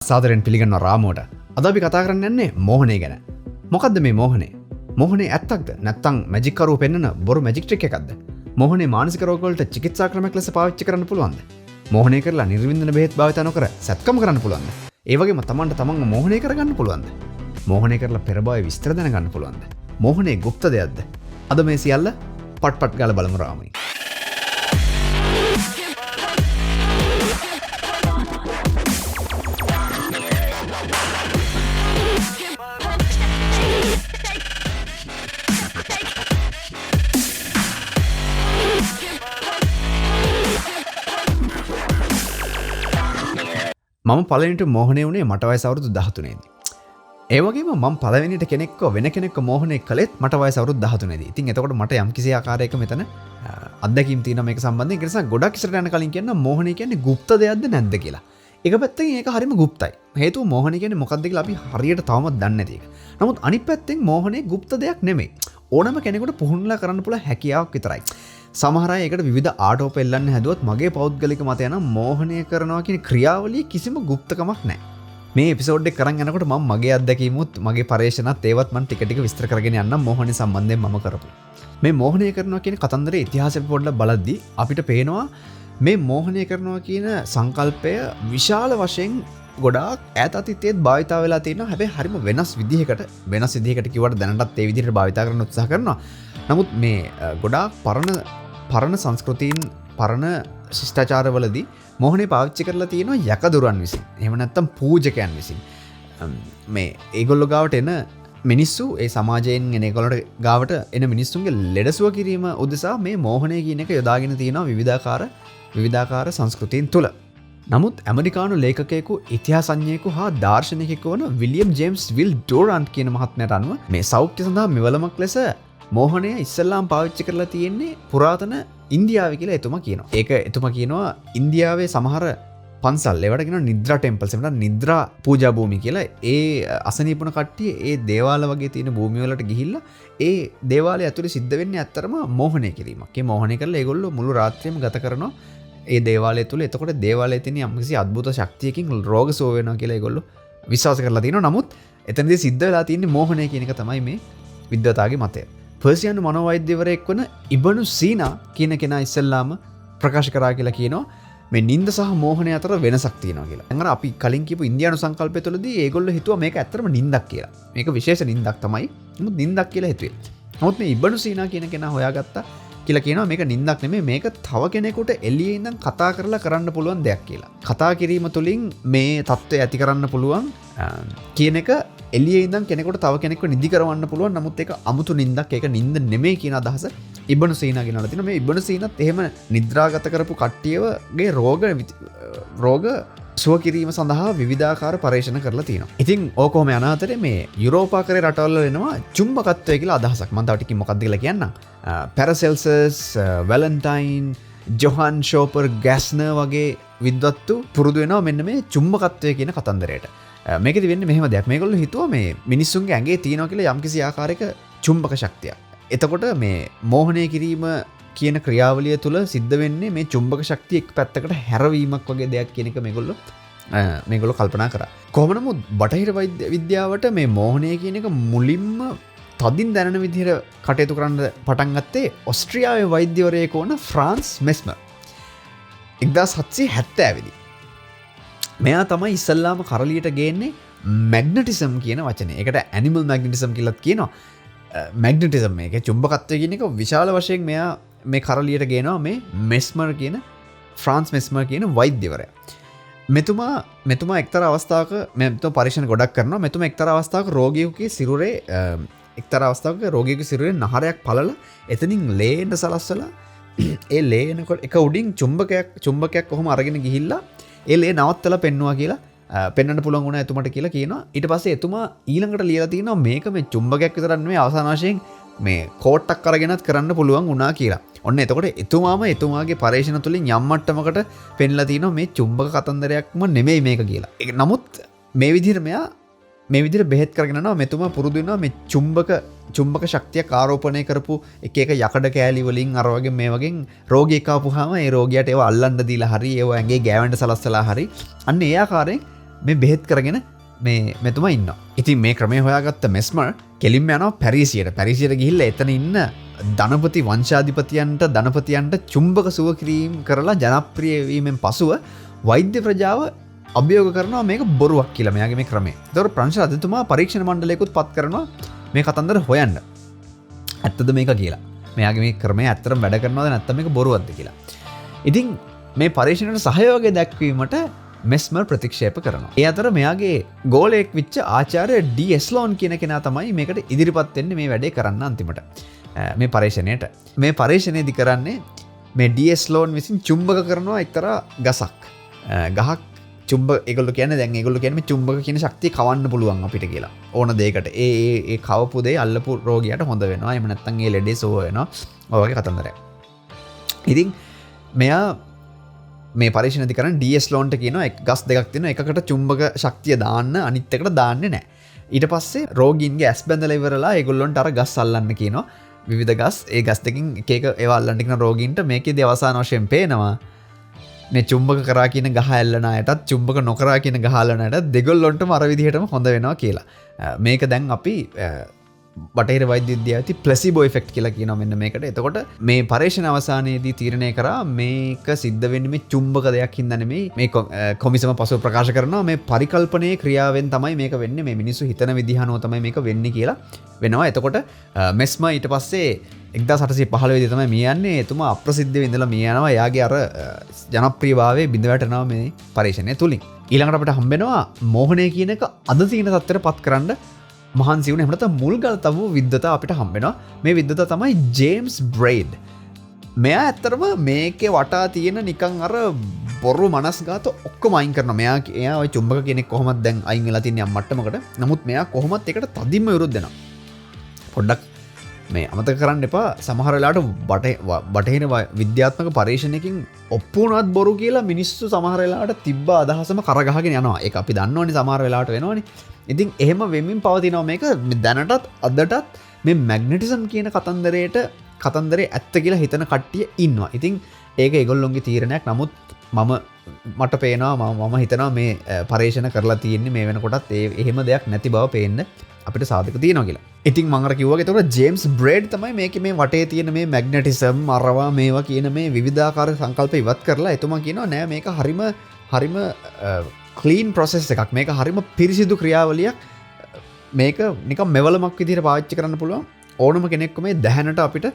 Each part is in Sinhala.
සාදරෙන් පිළිගන්න රාමුවට. අද අපි කතා කරන්න යන්නේ මෝහනය ගැන. මොකද්ද මේ මෝහනේ? මෝහනේ ඇත්තක්ද නැත්නම් මැජික් කරුව පෙන්වන බොරු මැජික් ට්‍රික් එකක්ද? මෝහනේ මානසික රෝග වලට චිකිත්සා ක්‍රමයක් ලෙස පාවිච්චි කරන්න පුළුවන්ද? මෝහනය කරලා නිර්වින්දන බෙහෙත් භාවිත නොකර සැත්කම් කරන්න පුළුවන්ද? ඒ වගේම තමන්ට තමන්ව මෝහනය කරගන්න පුළුවන්ද? මෝහනය කරලා පෙරබය විස්තර දැනගන්න පුළුවන්ද? මෝහනේ গুপ্ত දෙයක්ද? අද මේ සියල්ල පට් ගාලා බලමු රාමුයි. මම පළවෙනිට මෝහනය වුණේ මට වයස අවුරුදු 13 දී. ඒ වගේම මම පළවෙනිට කෙනෙක්ව වෙන කෙනෙක්ව මෝහනය කළෙත් මට වයස අවුරුදු 13 දී. ඉතින් එතකොට මට යම්කිසි ආකාරයක මෙතන අත්දැකීම් තියෙනවා මේක සම්බන්ධයෙන්. ඒ නිසා ගොඩක් ඉස්සරට යන කලින් කියන්න මෝහනය කියන්නේ গুপ্ত දෙයක්ද නැද්ද කියලා. එක පැත්තකින් ඒක හරිම গুপ্তයි. හේතුව මෝහනය කියන්නේ මොකක්ද කියලා අපි හරියට තවමත් දන්නේ නැති එක. නමුත් අනිත් පැත්තෙන් මෝහනේ গুপ্ত දෙයක් නෙමෙයි. ඕනම කෙනෙකුට පුහුණුලා කරන්න පුළුවන් හැකියාවක් විතරයි. සමහර අය ඒකට විවිධ ආටෝප එල්ලන්න හැදුවත් මගේ පෞද්ගලික මතය නම් මෝහනය කරනවා කියන ක්‍රියාවලියේ කිසිම গুপ্তකමක් නැහැ. මේ එපිසෝඩ් එක කරන් යනකොට මම මගේ අත්දැකීමුත් මගේ පරේක්ෂණත් ඒවත් මම ටික ටික විස්තර කරගෙන යන්නම් මෝහනය සම්බන්ධයෙන් මම කරපු. මේ මෝහනය කරනවා කියන කතන්දරේ ඉතිහාසය පොඩ්ඩක් බලද්දී අපිට පේනවා මේ මෝහනය කරනවා කියන සංකල්පය විශාල වශයෙන් ගොඩාක් ඈත අතීතයේත් භාවිතා වෙලා තියෙනවා. හැබැයි හරිම වෙනස් විදිහකට කිව්වට දැනටත් ඒ විදිහට භාවිතා කරන්න උත්සාහ කරනවා. නමුත් මේ ගොඩාක් පරණ සංස්කෘතීන් පරණ ශිෂ්ටාචාරවලදී මෝහනේ පාවිච්චි කරලා තියෙනවා යකදුරන් විසින්. එහෙම නැත්නම් පූජකයන් විසින්. මේ ඒගොල්ලෝ ගාවට එන මිනිස්සු ඒ සමාජයෙන් එන ඒගොල්ලෝ ගාවට එන මිනිස්සුන්ගේ ලෙඩසුව කිරීම උදෙසා මේ මෝහනය කියන එක යොදාගෙන තියෙනවා විවිධාකාර සංස්කෘතීන් තුල. නමුත් ඇමරිකානු ලේඛකයෙකු ඉතිහාසඥයෙකු හා දාර්ශනිකයෙකු වන විලියම් ජේම්ස් විල් ඩෝරන්ට් කියන මහත්මයාට අනුව මේ සෞඛ්‍ය සඳහා මෙවලමක් ලෙස මෝහනය ඉස්සල්ලාම් පාවිච්චි කරලා තියෙන්නේ පුරාතන ඉන්දියාවේ කියලා එතුමා කියනවා. ඒක එතුමා කියනවා ඉන්දියාවේ සමහර පන්සල් ඒවට කියනවා නිද්‍රා ටෙම්පල්ස් එහෙම නැත්නම් නිද්‍රා පූජා භූමි කියලා. ඒ අසනීපුණ කට්ටිය ඒ දේවාල වගේ තියෙන භූමි වලට ගිහිල්ලා ඒ දේවාලය ඇතුලේ සිද්ධ වෙන්නේ ඇත්තරම මෝහනය කිරීමක්. ඒ මෝහනය කරලා ඒගොල්ලෝ මුළු රාත්‍රියම ගත කරනවා ඒ දේවාලය තුල. එතකොට දේවාලයේ තියෙන යම්කිසි අద్భుත ශක්තියකින් රෝග සුව වෙනවා කියලා ඒගොල්ලෝ විශ්වාස කරලා තියෙනවා. නමුත් එතනදී සිද්ධ වෙලා තියෙන්නේ මෝහනය කියන එක තමයි මේ විද්වතාගේ මතය. පර්සියානු මනෝවෛද්‍යවරයෙක් වන ඉබ්නු සීනා කියන කෙනා ඉස්සෙල්ලාම ප්‍රකාශ කරා කියලා කියනවා මේ නින්ද සහ මෝහනය අතර වෙනසක් තියෙනවා කියලා. අර අපි කලින් කියපු ඉන්දියානු සංකල්පය තුළදී ඒගොල්ලෝ හිතුවා මේක ඇත්තටම නින්දක් කියලා. මේක විශේෂ නින්දක් තමයි. නමුත් නින්දක් කියලා හිතුවේ. නමුත් මේ ඉබ්නු සීනා කියන කෙනා හොයාගත්තා කියලා කියනවා මේක නින්දක් නෙමෙයි මේක තව කෙනෙකුට එළියේ ඉඳන් කතා කරලා කරන්න පුළුවන් දෙයක් කියලා. කතා කිරීම තුළින් මේ தত্ত্বය ඇති කරන්න පුළුවන් කියන එක එළියේ ඉඳන් කෙනෙකුට තව කෙනෙක්ව නිදි කරවන්න පුළුවන්. නමුත් ඒක අමුතු නින්දක් ඒක නින්ද නෙමෙයි කියන අදහස ඉබ්නු සීනා ගෙනල්ලා තිනවා. මේ ඉබ්නු සීනත් එහෙම නිද්‍රාගත කරපු කට්ටියගේ රෝග සුව කිරීම සඳහා විවිධාකාර පරීක්ෂණ කරලා තියෙනවා. ඉතින් ඕක කොහොම යන අතරේ මේ යුරෝපාකරේ රටවල වෙනවා චුම්බකත්වය කියලා අදහසක්. මම තව ටිකකින් මොකක්ද කියලා කියන්නම්. පැරසෙල්සස්, වැලන්ටයින්, ජොහන් ෂෝපර් ගැස්නර් වගේ විද්වත්තු පුරුදු වෙනවා මෙන්න මේ චුම්බකත්වය කියන කතන්දරයට. මේකෙදි වෙන්නේ මෙහෙම දෙයක්. මේගොල්ලෝ හිතුවා මේ මිනිස්සුන්ගේ ඇඟේ තියෙනවා කියලා යම්කිසි ආකාරයක චුම්බක ශක්තියක්. එතකොට මේ මෝහනය කිරීම කියන ක්‍රියාවලිය තුළ සිද්ධ වෙන්නේ මේ චුම්බක ශක්තිය එක් පැත්තකට හැරවීමක් වගේ දෙයක් කියන එක මේගොල්ලෝ කල්පනා කරා. කොහොම නමුත් බටහිර වෛද්‍ය විද්‍යාවට මේ මෝහනය කියන එක මුලින්ම තදින් දැනෙන විදිහට කටයුතු කරන්න පටන් ගත්තේ ඔස්ට්‍රියාවේ වෛද්‍යවරයෙකු වන ෆ්‍රාන්ස් මෙස්මර් 1770 දී. මෙයා තමයි ඉස්සල්ලාම කරලියට ගේන්නේ මැග්නටිසම් කියන වචනේ. ඒකට ඇනිමල් මැග්නටිසම් කියලාත් කියනවා. මැග්නටිසම් මේක චුම්බකත්වය කියන එක විශාල වශයෙන් මෙයා මේ කරලියට ගේනවා මේ මෙස්මර් කියන ෆ්‍රාන්ස් මෙස්මර් කියන වෛද්‍යවරයා. මෙතුමා එක්තරා අවස්ථාවක මෙතුමා පරීක්ෂණ ගොඩක් කරනවා. මෙතුමා එක්තරා අවස්ථාවක රෝගියෙකුගේ සිරුරේ නහරයක් පළලා එතනින් ලේන සලස්සලා ඒ ලේනකොට එක උඩින් චුම්බකයක් කොහොම අරගෙන ගිහිල්ලා ඒ ලේ නවත්තලා පෙන්නවා කියලා පෙන්වන්න පුළුවන් වුණා එතුමාට කියලා කියනවා. ඊට පස්සේ එතුමා ඊළඟට ලියලා තිනවා මේක මේ චුම්බකයක් විතරක් නෙමෙයි අවසාන වශයෙන් මේ කෝට්ටක් අරගෙනත් කරන්න පුළුවන් වුණා කියලා. ඔන්න එතකොට එතුමාගේ පරීක්ෂණ තුලින් යම් මට්ටමකට පෙන්ලා තිනවා මේ චුම්බක කතන්දරයක්ම නෙමෙයි මේක කියලා. නමුත් මේ විදිහට බෙහෙත් කරගෙන යනවා මෙතුමා පුරුදු වෙනවා මේ චුම්බක ශක්තියක් ආරෝපණය කරපු එක යකඩ කෑලි වලින් අර වගේ මේ වගේ රෝගියෙක් ආපුවාම ඒ රෝගියාට ඒව අල්ලන්න දීලා හරි ඒව ඇඟේ ගෑවෙන්න සලස්සලා හරි අන්න ඒ ආකාරයෙන් මේ බෙහෙත් කරගෙන මේ මෙතුමා ඉන්නවා. ඉතින් මේ ක්‍රමය හොයාගත්ත මෙස්මර් කෙලින්ම යනවා පැරිසියට. පැරිසියට ගිහිල්ලා එතන ඉන්න ධනපති වංශාධිපතියන්ට ධනපතියන්ට චුම්බක සුව කිරීම කරලා ජනප්‍රිය වීමෙන් පසුව වෛද්‍ය ප්‍රජාව අභියෝග කරනවා මේක බොරුවක් කියලා මෙයාගේ මේ ක්‍රමය. ඒතකොට ප්‍රංශ රජතුමා පරීක්ෂණ මණ්ඩලයකුත් පත් කරනවා මේ කතන්දර හොයන්න. ඇත්තද මේක කියලා. මෙයාගේ මේ ක්‍රමය ඇත්තටම වැඩ කරනවද නැත්නම් මේක බොරුවක්ද කියලා. ඉතින් මේ පරීක්ෂණයට සහයෝගය දැක්වීමට මෙස්මර් ප්‍රතික්ෂේප කරනවා. ඒ අතර මෙයාගේ ගෝලයෙක් විච්ච ආචාර්ය ඩී ස්ලෝන් කියන කෙනා තමයි මේකට ඉදිරිපත් වෙන්නේ මේ වැඩේ කරන්න අන්තිමට. මේ පරීක්ෂණයට. මේ පරීක්ෂණයේදී කරන්නේ මේ ඩී ස්ලෝන් විසින් චුම්බක කරනවා එක්තරා ගසක්. ගහක් චුම්බ ඒගොල්ලෝ කියන්නේ දැන් ඒගොල්ලෝ කියන්නේ මේ චුම්බක කියන ශක්තිය කවන්න පුළුවන් අපිට කියලා. ඕන දෙයකට. ඒ කවපු දේ අල්ලපු රෝගියාට හොඳ වෙනවා. එහෙම නැත්නම් ඒ ලෙඩේ සුව වෙනවා. ඔය වගේ කතන්දරයක්. ඉතින් මෙයා මේ පරීක්ෂණදි කරන ඩී ස්ලෝන්ට කියනවා ගස් දෙකක් තියෙනවා. එකකට චුම්බක ශක්තිය දාන්න අනිත් එකට දාන්නේ නැහැ. ඊට පස්සේ රෝගීන්ගේ ඇස් බැඳලා ඉවරලා ඒගොල්ලොන්ට අර ගස් අල්ලන්න කියනවා. විවිධ ගස් ඒ ගස් දෙකින් එක එක ඒවා අල්ලන්න කියන රෝගීන්ට මේකේදී අවසාන වශයෙන් පේනවා මේ චුම්බක කරා කියන ගහ ඇල්ලන අයටත් චුම්බක නොකරා කියන ගහ අල්ලන අයටත් දෙගොල්ලොන්ටම අර විදිහටම හොඳ වෙනවා කියලා. මේක දැන් අපි බටහිර වෛද්‍ය විද්‍යාවේ ඇති ප්ලැසිබෝ ඉෆෙක්ට් කියලා කියනවා මෙන්න මේකට. එතකොට මේ පරීක්ෂණ අවසානයේදී තීරණය කරා මේක සිද්ධ වෙන්නේ මේ චුම්බක දෙයක් හින්දා නෙමෙයි. මේ කොමිසම පසුව ප්‍රකාශ කරනවා මේ පරිකල්පනයේ ක්‍රියාවෙන් තමයි මේක වෙන්නේ. මේ මිනිස්සු හිතන විදිහ අනුව තමයි මේක වෙන්නේ කියලා වෙනවා. එතකොට මෙස්ම ඊට පස්සේ 1815 දී තමයි මිය යන්නේ. එතුමා අප්‍රසිද්ධව ඉඳලා මිය යනවා. එයාගේ අර ජනප්‍රියභාවය බිඳ වැටෙනවා මේ පරීක්ෂණය තුලින්. ඊළඟට අපිට හම්බෙනවා මෝහණය කියන එක අද තියෙන තත්ත්වයට පත් කරන්න මහන්සි වුණ එහෙම නැත්නම් මුල්ගල් තබු විද්වතා අපිට හම්බෙනවා. මේ විද්වතා තමයි ජේම්ස් බ්‍රේඩ්. මෙයා ඇත්තටම මේකේ වටා තියෙන නිකන් අර බොරු මනස්ගත ඔක්කොම අයින් කරනවා. එයා ওই චුම්බක කෙනෙක් කොහොමද දැන් අයින් වෙලා තින්නේ යම් මට්ටමකට. නමුත් මෙයා කොහොමත් ඒකට තදින්ම විරුද්ධ වෙනවා. පොඩ්ඩක් මේ අමතක කරන්න එපා. සමහර වෙලාවට බටහිර විද්‍යාත්මක පරීක්ෂණයකින් ඔප්පු වුණත් බොරු කියලා මිනිස්සු සමහර වෙලාවට තිබ්බ අදහසම කරගහගෙන යනවා. ඒක අපි දන්නවනේ සමහර වෙලාවට වෙනවනේ. ඉතින් එහෙම වෙමින් පවතිනවා මේක දැනටත් අදටත් මේ මැග්නටිසම් කියන කතන්දරේ ඇත්ත කියලා හිතන කට්ටිය ඉන්නවා. ඉතින් ඒක ඒගොල්ලොන්ගේ තීරණයක්. නමුත් මට පේනවා මම හිතනවා මේ පරීක්ෂණ කරලා තියෙන්නේ මේ වෙනකොටත් එහෙම දෙයක් නැති බව පේන්න අපිට සාධක තියෙනවා කියලා. ඉතින් මම අර කිව්වා ඒතකොට ජේම්ස් බ්‍රේඩ් තමයි මේකේ මේ වටේ තියෙන මේ මැග්නටිසම් අරවා මේවා කියන මේ විවිධාකාර සංකල්ප ඉවත් කරලා එතුමා කියනවා නෑ මේක හරිම ක්ලීන් ප්‍රොසෙස් එකක්. මේක හරිම පිරිසිදු ක්‍රියාවලියක්. මේක නිකන් මෙවලමක් විදිහට පාවිච්චි කරන්න පුළුවන්. ඕනම කෙනෙක්ව මේ දැහැනට අපිට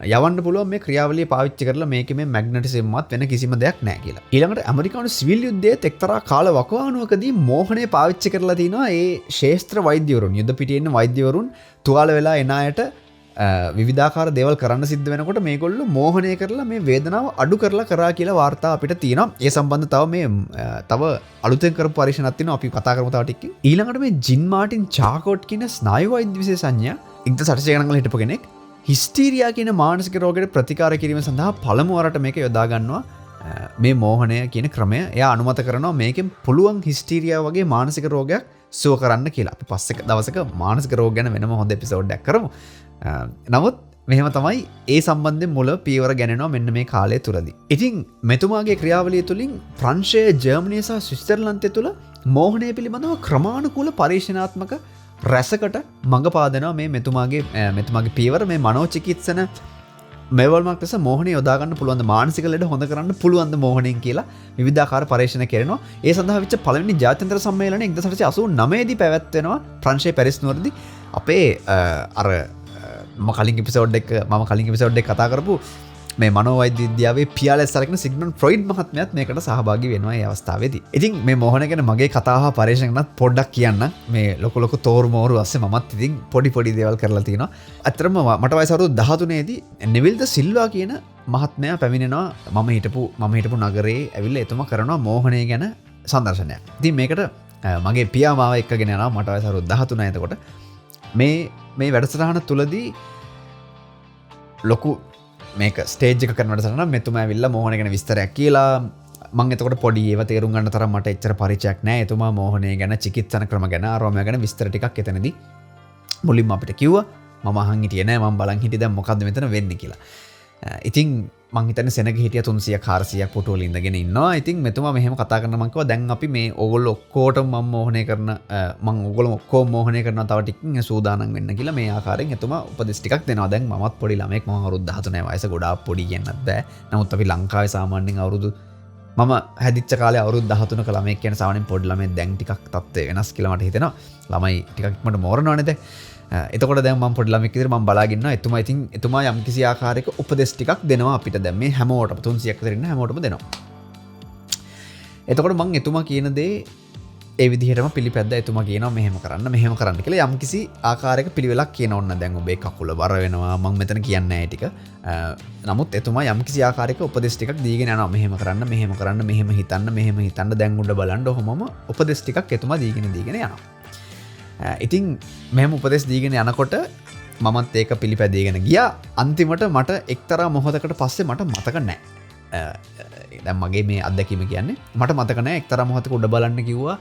යවන්න පුළුවන් මේ ක්‍රියාවලිය පාවිච්චි කරලා මේකේ මේ මැග්නටිසම්වත් වෙන කිසිම දෙයක් නැහැ කියලා. ඊළඟට ඇමරිකානු සිවිල් යුද්ධයේත් එක්තරා කාල වකවානුවකදී මෝහණය පාවිච්චි කරලා තිනවා ඒ ශේෂ්ත්‍ර වෛද්‍යවරුන් යුද්ධ පිටියේ ඉන්න වෛද්‍යවරුන් තුවාල වෙලා එන අයට විවිධාකාර දේවල් කරන්න සිද්ධ වෙනකොට මේගොල්ලෝ මෝහණය කරලා මේ වේදනාව අඩු කරලා කරා කියලා වාර්තා අපිට තියෙනවා. ඒ සම්බන්ධ තව අලුතෙන් කරපු පරීක්ෂණයක් තියෙනවා. අපි කතා කරමු තව ටිකකින්. ඊළඟට මේ ජින් මාටින් චාකෝට් කියන ස්නායු වෛද්‍ය විශේෂඥයා 1800 ගණන් වල හිටපු කෙනෙක් හිස්ටීරියා කියන මානසික රෝගයට ප්‍රතිකාර කිරීම සඳහා පළමු වරට මේක යොදා ගන්නවා. මේ මෝහණය කියන ක්‍රමය එයා අනුමත කරනවා මේකෙන් පුළුවන් හිස්ටීරියා වගේ මානසික රෝගයක් සුව කරන්න කියලා. අපි පස්සේ දවසක මානසික රෝග ගැන වෙනම හොඳ එපිසෝඩ් එකක් කරමු. නමුත් මෙහෙම තමයි ඒ සම්බන්ධයෙන් මුල පියවර ගැනෙනවා මෙන්න මේ කාලය තුලදී. ඉතින් මෙතුමාගේ ක්‍රියාවලිය තුලින් ප්‍රංශය, ජර්මනිය සහ ස්විට්සර්ලන්තය තුල මෝහණය පිළිබඳව ක්‍රමානුකූල පරීක්ෂණාත්මක රැසකට මඟ පාදනවා මේ මෙතුමාගේ පියවර. මේ මනෝචිකිත්සන මෙවල්මක් ලෙස මෝහණය යොදා ගන්න පුළුවන් ද මානසික ලෙඩ හොඳ කරන්න පුළුවන් ද මෝහණයෙන් කියලා විවිධාකාර පරීක්ෂණ කරනවා. ඒ සඳහා වෙච්ච පළවෙනි ජාත්‍යන්තර සම්මේලනය 1889 දී පැවැත්වෙනවා ප්‍රංශයේ පැරිස් නුවරදී. අපේ අර මම කලින් එපිසෝඩ් එක කතා කරපු මේ මනෝවෛද්‍ය විද්‍යාවේ පියාලස් සලකන සිග්මන්ඩ් ෆ්‍රොයිඩ් මහත්මයාත් මේකට සහභාගී වෙනවා මේ අවස්ථාවේදී. ඉතින් මේ මෝහන ගැන මගේ කතාව පරීක්ෂණයක් පොඩ්ඩක් කියන්න. මේ ලොකු තෝරු මෝරු අස්සේ මමත් ඉතින් පොඩි දේවල් කරලා තිනවා. ඇත්තටම මට වයස අවුරුදු 13 දී නෙවිල් ද සිල්වා කියන මහත්මයා පැමිණෙනවා මම හිටපු නගරේ ඇවිල්ලා එතුමා කරනවා මෝහණය ගැන සංදර්ශනයක්. ඉතින් මේකට මගේ පියා මාව එක්කගෙන යනවා. මට වයස අවුරුදු 13 එතකොට මේ වැඩසටහන තුලදී ලොකු මේක ස්ටේජ් එක කරන වැඩසටහන මෙතුමා ඇවිල්ලා මෝහණය ගැන විස්තරයක් කියලා මම එතකොට පොඩි ඒවා තේරුම් ගන්න තරම් මට එච්චර පරිචයක් නැහැ. එතුමා මෝහණය ගැන චිකිත්සන ක්‍රම ගැන ආරෝමය ගැන විස්තර ටිකක් එතනදී මුලින්ම අපිට කිව්වා. මම අහන් හිටියේ නැහැ. මම බලන් හිටියේ දැන් මොකද්ද මෙතන වෙන්නේ කියලා. ඉතින් මංහිතන සෙනග හිටිය 300 පුටුවල ඉඳගෙන ඉන්නවා. ඉතින් මෙතුමා මෙහෙම කතා කරන මං කිව්වා දැන් අපි මේ ඕගොල්ලෝ ඔක්කොටම මම මෝහනය කරන මං ඕගොල්ලෝ ඔක්කොම මෝහනය කරනවා තව ටිකකින් සූදානම් වෙන්න කියලා මේ ආකාරයෙන් එතුමා උපදෙස් ටිකක් දෙනවා. දැන් මමත් පොඩි ළමෙක් මම අවුරුදු 13 වයස ගොඩාක් පොඩි කියන්නත් බෑ. නමුත් අපි ලංකාවේ සාමාන්‍යයෙන් අවුරුදු මම හැදිච්ච කාලේ අවුරුදු 13ක ළමෙක් කියන සාමාන්‍යයෙන් පොඩි ළමෙක් දැන් ටිකක් තත්ත්වය වෙනස් කියලා මට හිතෙනවා. ළමයි ටිකක් ඉක්මනට මෝරනවනේ දැන්. එතකොට දැන් මම පොඩි ළමෙක් විදිහට මම බලාගෙන ඉන්නවා. එතුමා යම් කිසි ආකාරයක උපදෙස් ටිකක් දෙනවා අපිට දැන් මේ හැමෝටම 300ක් විතර ඉන්න හැමෝටම දෙනවා. එතකොට මම එතුමා කියන දේ ඒ විදිහටම පිළිපැද්දා. එතුමා කියනවා මෙහෙම කරන්න කියලා යම් කිසි ආකාරයක පිළිවෙලක් කියන ඕන්න දැන් ඔබේ කකුල බර වෙනවා. මම මෙතන කියන්නේ නැහැ ටික. නමුත් එතුමා යම් කිසි ආකාරයක උපදෙස් ටිකක් දීගෙන යනවා. මෙහෙම කරන්න, මෙහෙම හිතන්න දැන් උඩ බලන්න. ඔහොමම උපදෙස් ටිකක් එතුමා දීගෙන යනවා. ඉතින් මෙහෙම උපදෙස් දීගෙන යනකොට මමත් ඒක පිළිපැදීගෙන ගියා. අන්තිමට මට එක්තරා මොහොතකට පස්සේ මට මතක නැහැ. දැන් මගේ මේ අත්දැකීම කියන්නේ මට මතක නැහැ එක්තරා මොහොතක උඩ බලන්න කිව්වා.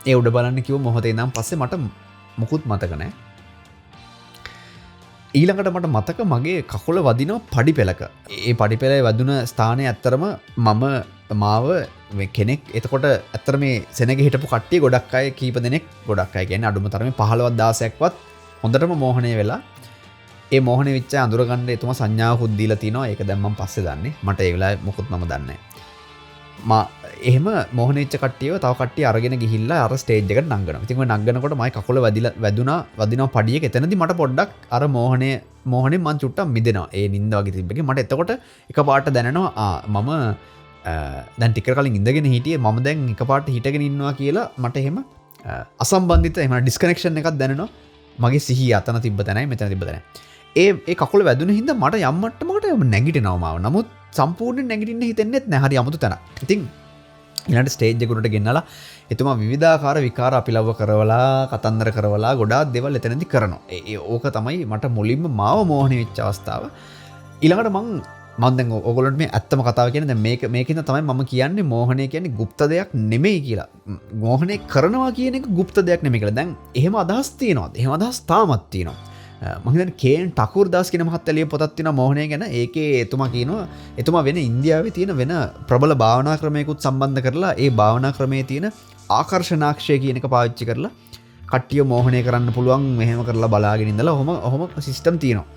ඒ උඩ බලන්න කිව්ව මොහොතේ ඉඳන් පස්සේ මට මුකුත් මතක නැහැ. ඊළඟට මට මතක මගේ කකුල වදිනවා පඩිපෙලක. ඒ පඩිපෙලේ වැදුන ස්ථානයේ ඇත්තරම මාව කෙනෙක් එතකොට ඇත්තට මේ සෙනගේ හිටපු කට්ටිය ගොඩක් අය කීප දෙනෙක් ගොඩක් අය කියන්නේ අඩුම තරමේ 15ක් 16ක්වත් හොඳටම මෝහණය වෙලා ඒ මෝහණය වෙච්ච අඳුරගන්න එතුමා සංඥාවකුත් දීලා තිනවා. ඒක දැන් මම පස්සේ දන්නේ. මට ඒ වෙලාවේ මොකුත් මම දන්නේ නැහැ. එහෙම මෝහණය වෙච්ච කට්ටියව තව කට්ටිය අරගෙන ගිහිල්ලා අර ස්ටේජ් එකට නංගනවා. ඉතින් ඔය නංගනකොට මගේ කකුල වදිනවා පඩියක. එතනදී මට පොඩ්ඩක් අර මෝහණයෙන් මං චුට්ටක් මිදෙනවා. ඒ නිින්ද වගේ තිබ්බකේ මට එතකොට එකපාරට දැනෙනවා මම දැන් ටික කලින් ඉඳගෙන හිටියේ මම දැන් එකපාරට හිටගෙන ඉන්නවා කියලා මට එහෙම අසම්බන්ධිත එහෙම ඩිස්කනෙක්ෂන් එකක් දැනෙනවා. මගේ සිහිය අතන තිබ්බ තැනයි මෙතන තිබ්බ තැනයි. ඒ කකුල වැදුන හින්දා මට යම් මට්ටමකට නැගිටිනවා මාව. නමුත් සම්පූර්ණයෙන් නැගිටින්න හිතෙන්නේ නැහැ. හරි අමුතු තැනක්. ඉතින් ඊළඟට ස්ටේජ් එකට ගෙන්නලා එතුමා විවිධාකාර විකාර අපිලව්ව කරවලා කතන්දර කරවලා ගොඩාක් දේවල් එතනදී කරනවා. ඕක තමයි මට මුලින්ම මාව මෝහණය වෙච්ච අවස්ථාව. ඊළඟට මම දැන් ඔයගොල්ලන්ට මේ ඇත්තම කතාව කියන්නේ දැන් මේකෙන් තමයි මම කියන්නේ මෝහණය කියන්නේ গুপ্ত දෙයක් නෙමෙයි කියලා. මෝහණය කරනවා කියන එක গুপ্ত දෙයක් නෙමෙයි කියලා. දැන් එහෙම අදහස් තියෙනවා. එහෙම අදහස් තාමත් තියෙනවා. මම හිතන්නේ කේන් ටකුර් දාස් කියන මහත්තයා ලියපු පොතක් තියෙනවා මෝහණය ගැන. ඒකේ එතුමා කියනවා එතුමා වෙන ඉන්දියාවේ තියෙන වෙන ප්‍රබල භාවනා ක්‍රමයකට සම්බන්ධ කරලා ඒ භාවනා ක්‍රමයේ තියෙන ආකර්ෂණාක්ෂය කියන එක පාවිච්චි කරලා කට්ටිය මෝහණය කරන්න පුළුවන්. මෙහෙම කරලා බලාගෙන ඉඳලා ඔහොම සිස්ටම් තියෙනවා.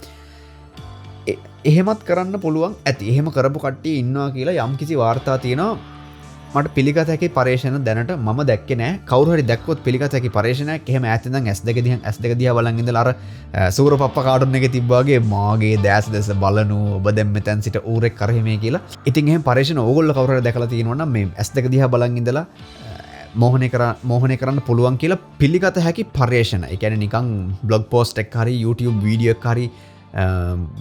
එහෙමත් කරන්න පුළුවන් ඇති. එහෙම කරපු කට්ටිය ඉන්නවා කියලා යම් කිසි වාර්තා තියෙනවා. මට පිළිගත හැකි පරීක්ෂණ දැනට මම දැක්කේ නැහැ. කවුරු හරි දැක්කොත් පිළිගත හැකි පරීක්ෂණයක් එහෙම ඈත ඉඳන් S2 දිහා බලන් ඉඳලා අර සූර පප්පා කාටුන් එකේ තිබ්බා වගේ මාගේ දැස් බලනු ඔබ දැන් මෙතෙන් සිට ඌරෙක් කරේ මේ කියලා. ඉතින් එහෙම පරීක්ෂණ ඕගොල්ලෝ කවුරු හරි දැකලා තියෙනවා නම් මේ S2 දිහා බලන් ඉඳලා මෝහණය කරන්න පුළුවන් කියලා පිළිගත හැකි පරීක්ෂණ. ඒ කියන්නේ නිකන් බ්ලොග් පෝස්ට් එකක් හරි YouTube වීඩියෝ එකක් හරි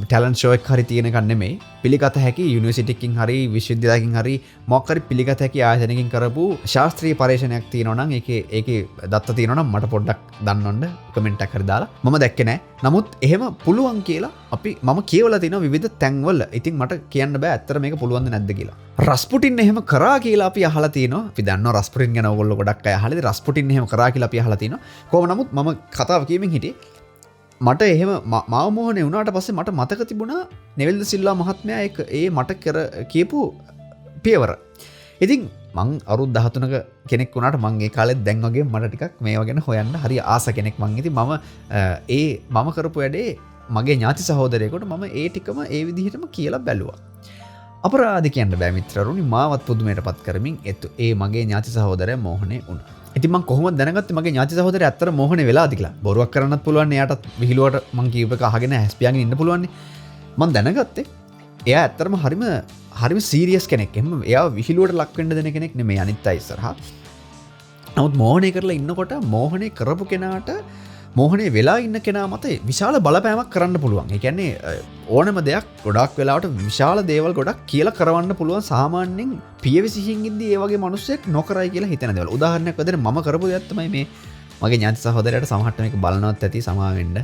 ටැලන්ට් ෂෝ එකක් හරි තියෙන එකක් නෙමෙයි. පිළිගත හැකි යුනිවර්සිටි එකකින් හරි විශ්වවිද්‍යාලයකින් හරි මොකක් හරි පිළිගත හැකි ආයතනයකින් කරපු ශාස්ත්‍රීය පරීක්ෂණයක් තියෙනවා නම් ඒකේ දත්ත තියෙනවා නම් මට පොඩ්ඩක් දන්නවන්න කමෙන්ට් එකක් හරි දාලා. මම දැක්කේ නැහැ. නමුත් එහෙම පුළුවන් කියලා මම කියවලා තිනවා විවිධ තැන්වල. ඉතින් මට කියන්න බෑ ඇත්තට මේක පුළුවන්ද නැද්ද කියලා. රස්පුටින් එහෙම කරා කියලා අපි අහලා තිනවා. අපි දන්නවා රස්පුටින් ගැන ඕගොල්ලෝ ගොඩක් අය අහලා ඉතින් රස්පුටින් එහෙම කරා කියලා අපි අහලා තිනවා. කොහොම නමුත් මම කතාව කියමින් හිටියේ මට එහෙම මාව මෝහණය වුණාට පස්සේ මට මතක තිබුණා නෙවිල් ද සිල්වා මහත්මයා ඒ මට කියපු පියවර. ඉතින් මං අවුරුදු 13ක කෙනෙක් වුණාට මං ඒ කාලෙත් දැන් වගේ මට ටිකක් මේවා ගැන හොයන්න හරි ආස කෙනෙක් මං. ඉතින් මම කරපු වැඩේ මගේ ඥාති සහෝදරයෙකුට මම ඒ ටිකම ඒ විදිහටම කියලා බැලුවා. අපරාධ කියන්න බෑ මිත්‍රරුනි මාවත් පුදුමයටපත් කරමින් ඒ මගේ ඥාති සහෝදරයා මෝහණය වුණා. ඉතින් මං කොහොමද දැනගත්තේ මගේ ඥාති සහෝදරයා ඇත්තට මෝහණය වෙලාද කියලා? බොරුවක් කරන්නත් පුළුවන්. එයාටත් විහිළුවට මං කියූප එක අහගෙන හැස් පියාගෙන ඉන්න පුළුවන්. මං දැනගත්තේ එයා ඇත්තටම හරිම සීරියස් කෙනෙක්. එහෙම එයා විහිළුවට ලක් වෙන්න දෙන කෙනෙක් නෙමෙයි අනිත් අය ඉස්සරහා. නමුත් මෝහණය කරලා ඉන්නකොට මෝහණය කරපු කෙනාට මෝහණය වෙලා ඉන්න කෙනා මත විශාල බලපෑමක් කරන්න පුළුවන්. ඒ කියන්නේ ඕනම දෙයක් ගොඩක් වෙලාවට විශාල දේවල් ගොඩක් කියලා කරවන්න පුළුවන්. සාමාන්‍යයෙන් පියවිසිහින් ඉද්දී ඒ වගේ මිනිස්සෙක් නොකරයි කියලා හිතන දේවල්. උදාහරණයක් වශයෙන් මම කරපු දෙයක් තමයි මේ මගේ ඥාති සහෝදරයාට සමහරට මේක බලනවත් ඇති සමා වෙන්න.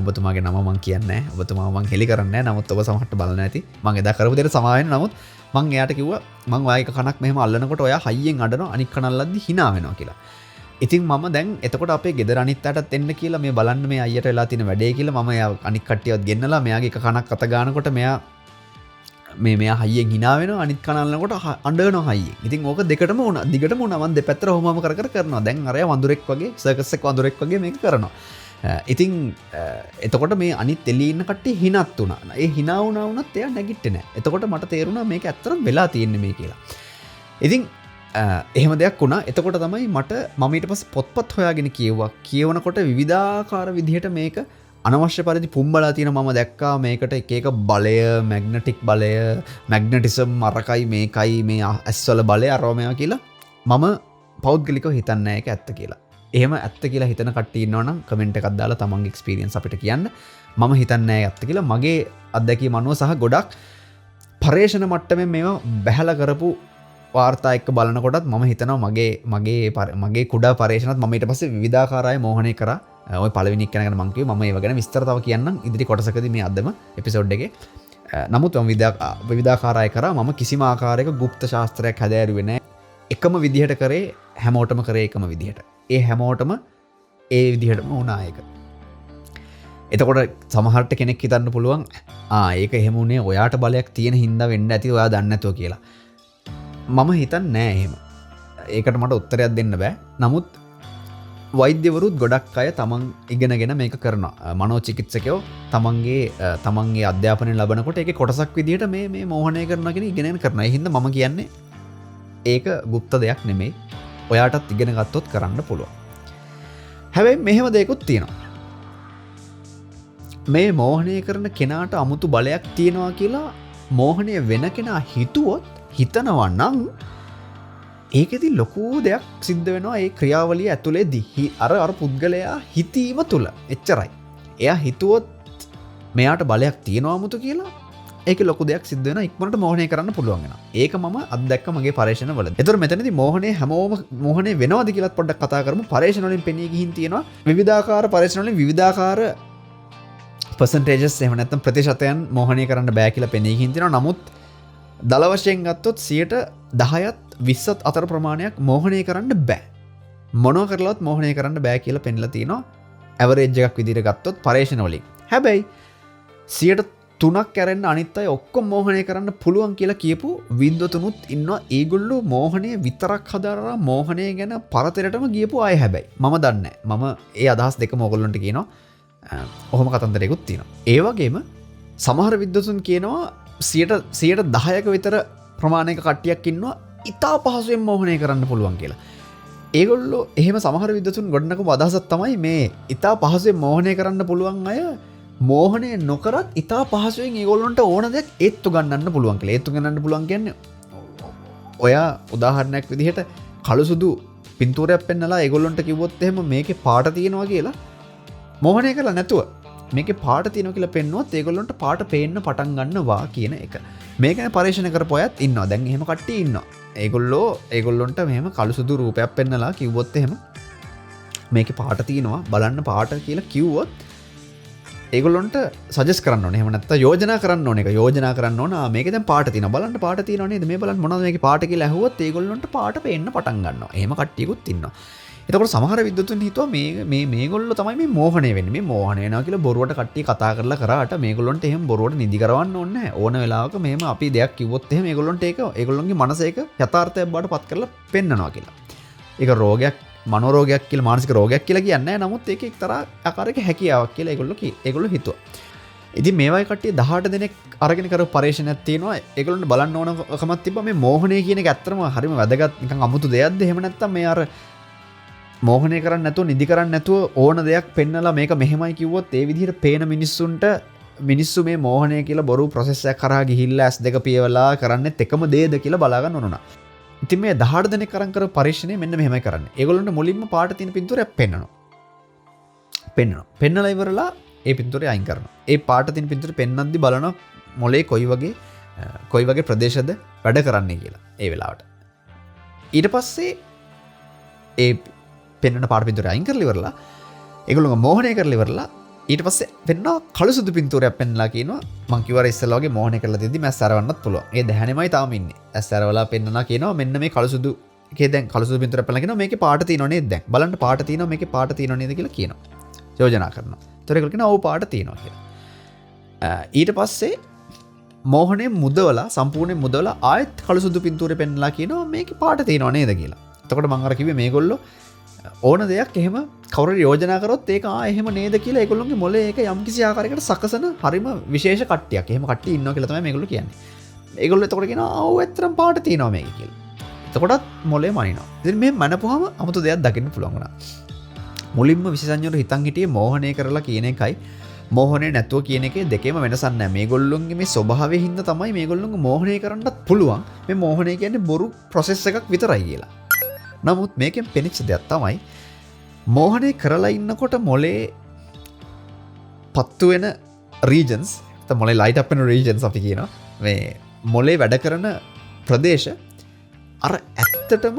ඔබතුමාගේ නම මං කියන්නේ නැහැ. ඔබතුමාව මං හෙලි කරන්නේ නැහැ. නමුත් ඔබ සමහරට බලන ඇති. මං එදා කරපු දෙයට සමා වෙන්න. නමුත් මං එයාට කිව්වා මං ඔයාගේ කනක් මෙහෙම අල්ලනකොට ඔයා හයියෙන් අඬනවා අනික් කන අල්ලද්දි hina වෙනවා කියලා. ඉතින් මම දැන් එතකොට අපේ ගෙදර අනිත් අයටත් එන්න කියලා මේ බලන්න මේ අයියට වෙලා තියෙන වැඩේ කියලා මම අනික් කට්ටියවත් ගෙන්නලා මෙයාගේ එක කනක් අත ගන්නකොට මෙයා මේ හයියෙන් හිනාවෙන අනිත් කනල්ලකොට අන්ඩන හයි ඉතින් ඕක දෙකටම උන දිගට මුණවන් දෙපැත්තර හොම කරනවා දැන් අරය වඳුරෙක් වගේ සකස්සක් වඳුරෙක් වගේ මේ කරනවා ඉතින් එතකොට මේ අනි තෙලීන්න කට හිනත් වුන ඒ හිනාවුනවනත් එය නැගිට්ටන එතකොට මට තේරුණා මේක ඇත්තරම් වෙලා තියෙන්නේ මේ කියලා ඉතින් එහෙම දෙයක් වුණා එතකොට තමයි මට මමීට පස් පොත්පත් හොයාගෙන කියව්වා කියවනකොට විධාකාර විදිහට මේක අනවශ්‍ය පරිදි පුම්බලා තියෙන මම දැක්කා මේකට එක බලය මැග්නටික් බලය මැග්නටිසම් මරකයි මේකයි මේ ඇස්වල බලය අරෝමයා කියලා මම පෞද්ගලිකව හිතන්නේ ඒක ඇත්ත කියලා. එහෙම ඇත්ත කියලා හිතන කට්ටිය ඉන්නවනම් කමෙන්ට් එකක් දාලා තමන්ගේ එක්ස්පීරියන්ස් අපිට කියන්න. මම හිතන්නේ ඇත්ත කියලා මගේ අත්දැකීම අනුව සහ ගොඩක් පරේෂණ මට්ටමේ මේවා බැහැලා කරපු වාර්තා එක්ක බලනකොටත් මම හිතනවා මගේ කුඩා පරේෂණත් මම ඊට පස්සේ විවිධාකාරය මෝහනය කරා ඔය පළවෙනි එක ගැන මම කිව්වා මම ඒව ගැන විස්තර තව කියන්නම් ඉදිරි කොටසකදී මේ අදම එපිසෝඩ් එකේ නමුත් මම විවිධාකාරය කරා මම කිසිම ආකාරයක গুপ্ত ශාස්ත්‍රයක් හැදෑරුවේ නැහැ එකම විදිහට කරේ හැමෝටම කරේ එකම විදිහට ඒ හැමෝටම ඒ විදිහටම වුණා ඒක එතකොට සමහරට කෙනෙක් හිතන්න පුළුවන් ඒක එහෙම උනේ ඔයාට බලයක් තියෙන හින්දා වෙන්න ඇති ඔයා දන්නේ නැතුව කියලා මම හිතන්නේ නෑ එහෙම ඒකට මට උත්තරයක් දෙන්න බෑ නමුත් වෛද්‍යවරුත් ගොඩක් අය තමන් ඉගෙනගෙන මේක කරනවා මනෝචිකිත්සකයෝ තමන්ගේ අධ්‍යාපනය ලබනකොට ඒක කොටසක් විදිහට මේ මෝහනය කරනගෙන ඉගෙන කරනවා හින්ද මම කියන්නේ ඒක গুপ্ত දෙයක් නෙමෙයි ඔයාටත් ඉගෙන ගත්තොත් කරන්න පුළුවන් හැබැයි මෙහෙම දෙයක්ත් තියෙනවා මේ මෝහනය කරන කෙනාට අමුතු බලයක් තියෙනවා කියලා මෝහනය වෙන කෙනා හිතුවොත් හිතනවා නම් ඒකෙදි ලොකු දෙයක් සිද්ධ වෙනවා ඒ ක්‍රියාවලිය ඇතුලේ දිහි අර පුද්ගලයා හිතීම තුළ එච්චරයි. එයා හිතුවොත් මෙයාට බලයක් තියෙනවා මුතු කියලා ඒක ලොකු දෙයක් සිද්ධ වෙනවා ඉක්මනට මෝහනය කරන්න පුළුවන් වෙනවා. ඒක මම අත්දැක්ක මගේ පරීක්ෂණවල. ඒතර මෙතනදී මෝහනය හැමෝම මෝහනය වෙනවද කියලාත් පොඩ්ඩක් කතා කරමු. පරීක්ෂණ වලින් පෙනී ගිහින් තියෙනවා විවිධාකාර පරීක්ෂණ වලින් විවිධාකාර percentages එහෙම නැත්නම් ප්‍රතිශතයන් මෝහනය කරන්න බෑ කියලා පෙනී ගිහින් තියෙනවා. නමුත් දල වශයෙන් ගත්තොත් 10ත් 20ත් අතර ප්‍රමාණයක් මෝහනය කරන්න බෑ. මොනවා කරලවත් මෝහනය කරන්න බෑ කියලා පෙන්ලා තිනවා. ඇවරේජ් එකක් විදිහට ගත්තොත් පරීක්ෂණ වලින්. හැබැයි 3ක් කැරෙන්න අනිත් අය ඔක්කොම මෝහනය කරන්න පුළුවන් කියලා කියපු විද්වතුනුත් ඉන්නවා. ඒගොල්ලෝ මෝහනය විතරක් හදාරලා මෝහනය ගැන පරතරටම ගියපු අය හැබැයි. මම දන්නේ නැහැ. මම ඒ අදහස් දෙකම ඕගොල්ලන්ට කියනවා. ඔහොම කතන්දරයකුත් තියෙනවා. ඒ වගේම සමහර විද්වතුන් කියනවා 10ක විතර ප්‍රමාණයක කට්ටියක් ඉන්නවා ඉතා පහසුවෙන් මෝහනය කරන්න පුළුවන් කියලා. ඒගොල්ලෝ එහෙම සමහර විද්වතුන් ගොඩනගපු අදහසක් තමයි මේ ඉතා පහසුවෙන් මෝහනය කරන්න පුළුවන් අය මෝහනය නොකරත් ඉතා පහසුවෙන් ඒගොල්ලොන්ට ඕන දෙයක් ඒත්තු ගන්නන්න පුළුවන් කියලා. ඒත්තු ගන්නන්න පුළුවන් කියන්නේ ඔයා උදාහරණයක් විදිහට කළු සුදු පින්තූරයක් පෙන්නලා ඒගොල්ලොන්ට කිව්වොත් එහෙම මේකේ පාට තියෙනවා කියලා මෝහනය කරලා නැතුව මේකේ පාට තියෙනවා කියලා පෙන්නුවොත් ඒගොල්ලොන්ට පාට පේන්න පටන් ගන්නවා කියන එක. මේක ගැන පරීක්ෂණ කරපු අයත් ඉන්නවා. දැන් එහෙම කට්ටිය ඉන්නවා. ඒගොල්ලොන්ට මෙහෙම කළු සුදු රූපයක් පෙන්නලා කිව්වොත් එහෙම මේකේ පාට තියෙනවා බලන්න පාට කියලා කිව්වොත් ඒගොල්ලොන්ට සජෙස් කරන්න ඕනේ. එහෙම නැත්නම් යෝජනා කරන්න ඕනේ. ඒක යෝජනා කරන්න ඕන. මේකේ දැන් පාට තියෙනවා. බලන්න පාට තියෙනව නේද? මේ බලන්න මොනවද මේකේ පාට කියලා ඇහුවොත් ඒගොල්ලොන්ට පාට පේන්න පටන් ගන්නවා. එහෙම කට්ටියකුත් ඉන්නවා. එතකොට සමහර විද්වතුන් හිතුවා මේගොල්ලෝ තමයි මේ මෝහණය වෙන්නේ. මේ මෝහණය වෙනවා කියලා බොරුවට කට්ටිය කතා කරලා කරාට මේගොල්ලොන්ට එහෙම බොරුවට නිදි කරවන්න ඕනේ නැහැ. ඕන වෙලාවක මෙහෙම අපි දෙයක් කිව්වොත් එහෙම ඒගොල්ලොන්ට ඒක ඒගොල්ලොන්ගේ මනස ඒක යථාර්ථයක් බවට පත් කරලා පෙන්නනවා කියලා. ඒක රෝගයක් මනෝරෝගයක් කියලා මානසික රෝගයක් කියලා කියන්නේ නැහැ. නමුත් ඒක එක්තරා ආකාරයක හැකියාවක් කියලා ඒගොල්ලෝ හිතුවා. ඉතින් මේ වගේ කට්ටිය 18 දෙනෙක් අරගෙන කරපු පරීක්ෂණයක් තියෙනවා. ඒගොල්ලොන්ට බලන්න ඕනකමක් තිබ්බා මේ මෝහණය කියන එක ඇත්තටම හරිම වැදගත් නිකන් අමුතු දෙයක්ද? එහෙම නැත්නම් මේ අර මෝහනය කරන්න නැතුව නිදි කරන්න නැතුව ඕන දෙයක් පෙන්නලා මේක මෙහෙමයි කිව්වොත් ඒ විදිහට පේන මිනිස්සු මේ මෝහනය කියලා බොරු ප්‍රොසෙස් එකක් කරා ගිහිල්ලා S2 පියවලා කරන්නේත් එකම දේද කියලා බලා ගන්න ඕන. ඉතින් මේ 18 දෙනෙක් අරන් කරපු පරීක්ෂණය මෙන්න මෙහෙමයි කරන්නේ. ඒගොල්ලොන්ට මුලින්ම පාට තියෙන පින්තූරයක් පෙන්නනවා. පෙන්නලා ඉවරලා ඒ පින්තූරය අයින් කරනවා. ඒ පාට තියෙන පින්තූරය පෙන්නද්දි බලනවා මොලේ කොයි වගේ ප්‍රදේශද වැඩ කරන්නේ කියලා ඒ වෙලාවට. ඊට පස්සේ ඒ පෙන්වන පාට පින්තූරය අයින් කරලා ඉවරලා ඒගොල්ලෝ මෝහනය කරලා ඉවරලා ඊට පස්සේ පෙන්වනවා කළු සුදු පින්තූරයක් පෙන්වලා කියනවා මං කිව්වා ඉස්සෙල්ලා වගේ මෝහනය කරලා තියද්දි මැස් අරවන්නත් පුළුවන්. ඒ දැහැනෙමයි තාම ඉන්නේ. ඇස් අරවලා පෙන්වනවා කියනවා මෙන්න මේ කළු සුදු එකේ දැන් කළු සුදු පින්තූරයක් පෙන්වලා කියනවා මේකේ පාට තියෙනව නේද දැන්. බලන්න පාට තියෙනවා මේකේ පාට තියෙනව නේද කියලා කියනවා. යෝජනා කරනවා. ඒතර ඒගොල්ලෝ කියනවා ඔව් පාට තියෙනවා කියලා. ඊට පස්සේ මෝහනේ මුදවලා සම්පූර්ණයෙන් මුදවලා ආයෙත් කළු සුදු පින්තූරේ පෙන්ලා කියනවා මේකේ පාට තියෙනව නේද කියලා. එතකොට මම අර කිව්වේ මේගොල්ලෝ ඕන දෙයක් එහෙම කවුරු යෝජනා කරොත් ඒක එහෙම නේද කියලා ඒගොල්ලොන්ගේ මොලේ ඒක යම්කිසි ආකාරයකට සකසන හරිම විශේෂ කට්ටියක්. එහෙම කට්ටිය ඉන්නවා කියලා තමයි මේගොල්ලෝ කියන්නේ. ඒගොල්ලෝ එතකොට කියනවා ආව් ඇත්තටම පාට තියෙනවා මේක කියලා. එතකොටත් මොලේ මනිනවා. ඉතින් මේ මනපුවාම 아무තු දෙයක් දකින්න පුළුවන් වුණා. මුලින්ම විශේෂඥයෝ හිතන් හිටියේ මෝහණය කරලා කියන එකයි මෝහණය නැතුව කියන එකේ දෙකේම වෙනසක් නැහැ. මේගොල්ලොන්ගේ මේ ස්වභාවයෙන් හින්දා තමයි මේගොල්ලොන්ගේ මෝහණය කරන්නත් පුළුවන්. මේ මෝහණය කියන්නේ බොරු ප්‍රොසෙස් එකක් විතරයි කියලා. නමුත් මේකෙන් පෙනිච්ච දෙයක් තමයි මෝහණය කරලා ඉන්නකොට මොලේ පත්තු වෙන රීජන්ස් නැත්නම් මොලේ ලයිට් අප් වෙන රීජන්ස් අපි කියනවා. මේ මොලේ වැඩ කරන ප්‍රදේශ අර ඇත්තටම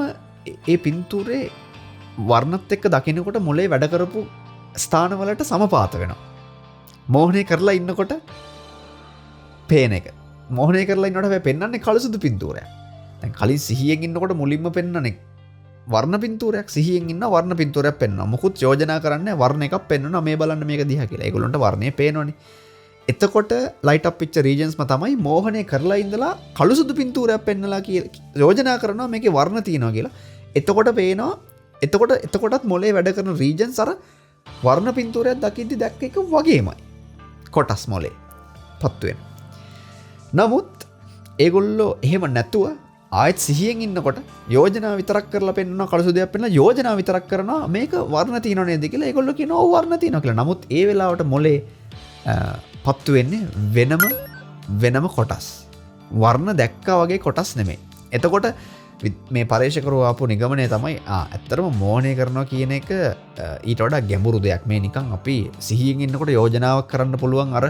ඒ පින්තූරේ වර්ණත් එක්ක දකිනකොට මොලේ වැඩ කරපු ස්ථානවලට සමපාත වෙනවා. මෝහණය කරලා ඉන්නකොට පේන එක. මෝහණය කරලා ඉන්නකොට හැබැයි පෙන්වන්නේ කළු සුදු පින්තූරයක්. දැන් කලින් සිහියෙන් ඉන්නකොට මුලින්ම පෙන්වන්නේ වර්ණ පින්තූරයක්, සිහියෙන් ඉන්න වර්ණ පින්තූරයක් පෙන්වනවා. මොකුත් යෝජනා කරන්නේ වර්ණ එකක් පෙන්වනවා මේ බලන්න මේක දිහා කියලා. ඒගොල්ලන්ට වර්ණය පේනවනේ. එතකොට ලයිට් අප් වෙච්ච රීජන්ස්ම තමයි මෝහණය කරලා ඉඳලා කළු සුදු පින්තූරයක් පෙන්වලා කියලා යෝජනා කරනවා මේකේ වර්ණ තියෙනවා කියලා. එතකොට පේනවා එතකොටත් මොලේ වැඩ කරන රීජන්ස් අර වර්ණ පින්තූරයක් දකිද්දි දැක්ක එක වගේමයි. කොටස් මොලේ පත්තු වෙන. නමුත් ඒගොල්ලෝ එහෙම නැතුව ආයෙත් සිහියෙන් ඉන්නකොට යෝජනා විතරක් කරලා පෙන්වනවා කළු සුදුයක් පෙන්වලා යෝජනා විතරක් කරනවා මේක වර්ණ තියෙනව නේද කියලා ඒගොල්ලෝ කියනවා ඔව් වර්ණ තියෙනවා කියලා. නමුත් ඒ වෙලාවට මොලේ පත්තු වෙන්නේ වෙනම කොටස්. වර්ණ දැක්කා වගේ කොටස් නෙමෙයි. එතකොට මේ පර්යේෂකරු ආපු නිගමනය තමයි ඇත්තටම මෝහණය කරනවා කියන එක ඊට වඩා ගැඹුරු දෙයක්. මේ නිකන් අපි සිහියෙන් ඉන්නකොට යෝජනාවක් කරන්න පුළුවන් අර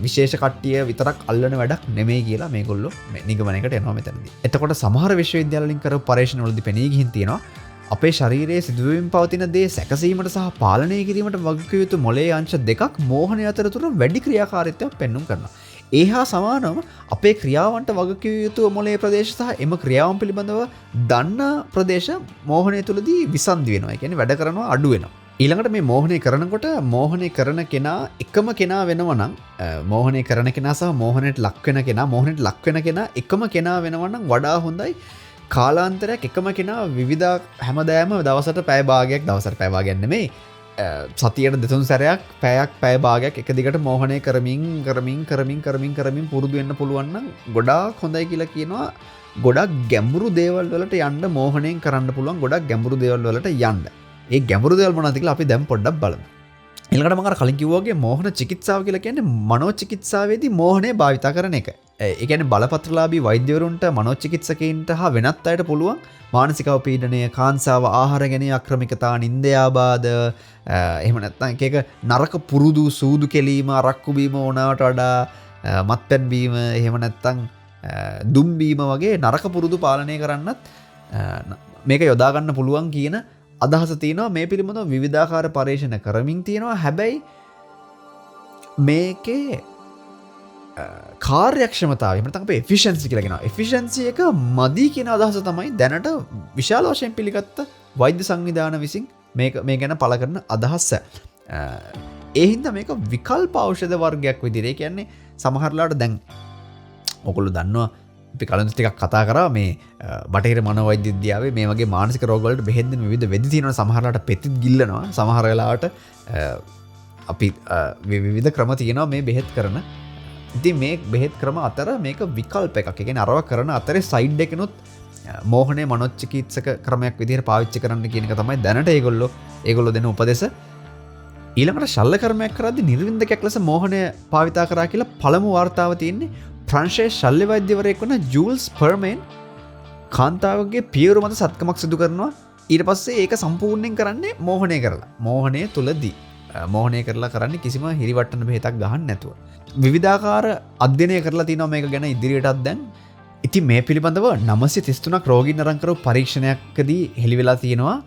විශේෂ කට්ටිය විතරක් අල්ලන වැඩක් නෙමෙයි කියලා මේගොල්ලෝ මේ නිගමනයකට එනවා මෙතනදී. එතකොට සමහර විශ්වවිද්‍යාවලින් කරපු පර්යේෂණවලදී පෙනී ගිහින් තියෙනවා අපේ ශරීරයේ සිදුවීම් පවතින දේ සැකසීමට සහ පාලනය කිරීමට වගකිව යුතු මොලේ අංශ දෙකක් මෝහණය අතරතුර වැඩි ක්‍රියාකාරීත්වයක් පෙන්වුම් කරනවා. ඒ හා සමානව අපේ ක්‍රියාවන්ට වගකිව යුතු මොලේ ප්‍රදේශ සහ එම ක්‍රියාවන් පිළිබඳව දන්නා ප්‍රදේශ මෝහණය තුළදී විසන්ධි වෙනවා. ඒ කියන්නේ වැඩ කරනවා අඩු වෙනවා. ඊළඟට මේ මෝහණය කරනකොට මෝහණය කරන කෙනා එකම කෙනා වෙනවා නම් මෝහණය කරන කෙනා සහ මෝහණයට ලක් වෙන කෙනා මෝහණයට ලක් වෙන කෙනා එකම කෙනා වෙනවා නම් වඩා හොඳයි. කාලාන්තරයක් එකම කෙනා විවිධ හැමදාම දවසට පැය භාගයක් දවසට පැය භාගයක් නෙමෙයි සතියට දෙතුන් සැරයක් පැය භාගයක් එක දිගට මෝහණය කරමින් පුරුදු වෙන්න පුළුවන් නම් ගොඩාක් හොඳයි කියලා කියනවා. ගොඩක් ගැඹුරු දේවල් වලට යන්න මෝහණයෙන් කරන්න පුළුවන්. ගොඩක් ගැඹුරු දේවල් වලට යන්න. ඒ ගැඹුරු දේවල් මොනවද කියලා අපි දැන් පොඩ්ඩක් බලමු. ඊළඟට මම අර කලින් කිව්වා වගේ මෝහන චිකිත්සාව කියලා කියන්නේ මනෝ චිකිත්සාවේදී මෝහණය භාවිතා කරන එක. ඒ කියන්නේ බලපත්‍රලාභී වෛද්‍යවරුන්ට මනෝ චිකිත්සකයින්ට හා වෙනත් අයට පුළුවන් මානසික පීඩනය, කාංසාව, ආහාර ගැනීම අක්‍රමිකතා, නින්දයාබාධ, එහෙම නැත්නම් එක නරක පුරුදු සූදු කෙලීම, අරක්කු බීම ඕනවට වඩා මත්පැන් බීම, එහෙම නැත්නම් දුම් බීම වගේ නරක පුරුදු පාලනය කරන්නත් මේක යොදා ගන්න පුළුවන් කියන අදහස තියෙනවා. මේ පිළිබඳව විවිධාකාර පරීක්ෂණ කරමින් තියෙනවා. හැබැයි මේකේ කාර්යක්ෂමතාවය නැත්නම් අපේ එෆිෂන්සි කියලා කියනවා. එෆිෂන්සි එක මදි කියන අදහස තමයි දැනට විශාල වශයෙන් පිළිගත්ත වෛද්‍ය සංවිධාන විසින් මේ ගැන පළ කරන අදහස. ඒ හින්දා මේක විකල්ප ඖෂධ වර්ගයක් විදිහට. ඒ කියන්නේ සමහරලාට දැන් ඔයගොල්ලෝ දන්නවා අපි කලින් ටිකක් කතා කරා මේ බටහිර මනෝවෛද්‍ය විද්‍යාවේ මේ වගේ මානසික රෝග වලට බෙහෙත් දෙන විවිධ වෙදි තියෙනවා. සමහරලාට පෙතිත් ගිල්ලනවා. සමහර වෙලාවට අපි විවිධ ක්‍රම තියෙනවා මේ බෙහෙත් කරන. ඉතින් මේ බෙහෙත් ක්‍රම අතර මේක විකල්ප එකක්. ඒ කියන්නේ අරව කරන අතරේ සයිඩ් එකනොත් මෝහණය මනෝචිකිත්සක ක්‍රමයක් විදිහට පාවිච්චි කරන්න කියන එක තමයි දැනට ඒගොල්ලෝ දෙන උපදෙස. ඊළඟට ශල්‍ය කර්මයක් කරද්දී නිර්වින්දකයක් ලෙස මෝහණය භාවිතා කරා කියලා පළමු වාර්තාව තියෙන්නේ ප්‍රංශයේ ශල්‍ය වෛද්‍යවරයෙක් වන ජූල්ස් පර්මේන් කාන්තාවගේ පියවරු මත සත්කමක් සිදු කරනවා. ඊට පස්සේ ඒක සම්පූර්ණයෙන් කරන්නේ මෝහණය කරලා. මෝහණය තුලදී මෝහණය කරලා කරන්නේ කිසිම හිරිවට්ටන බෙහෙතක් ගහන්න නැතුව. විවිධාකාර අධ්‍යයනය කරලා තිනවා මේක ගැන ඉදිරියටත් දැන්. ඉතින් මේ පිළිබඳව 933ක් රෝගීන් අරන් කරපු පරීක්ෂණයකදී හෙළි වෙලා තියෙනවා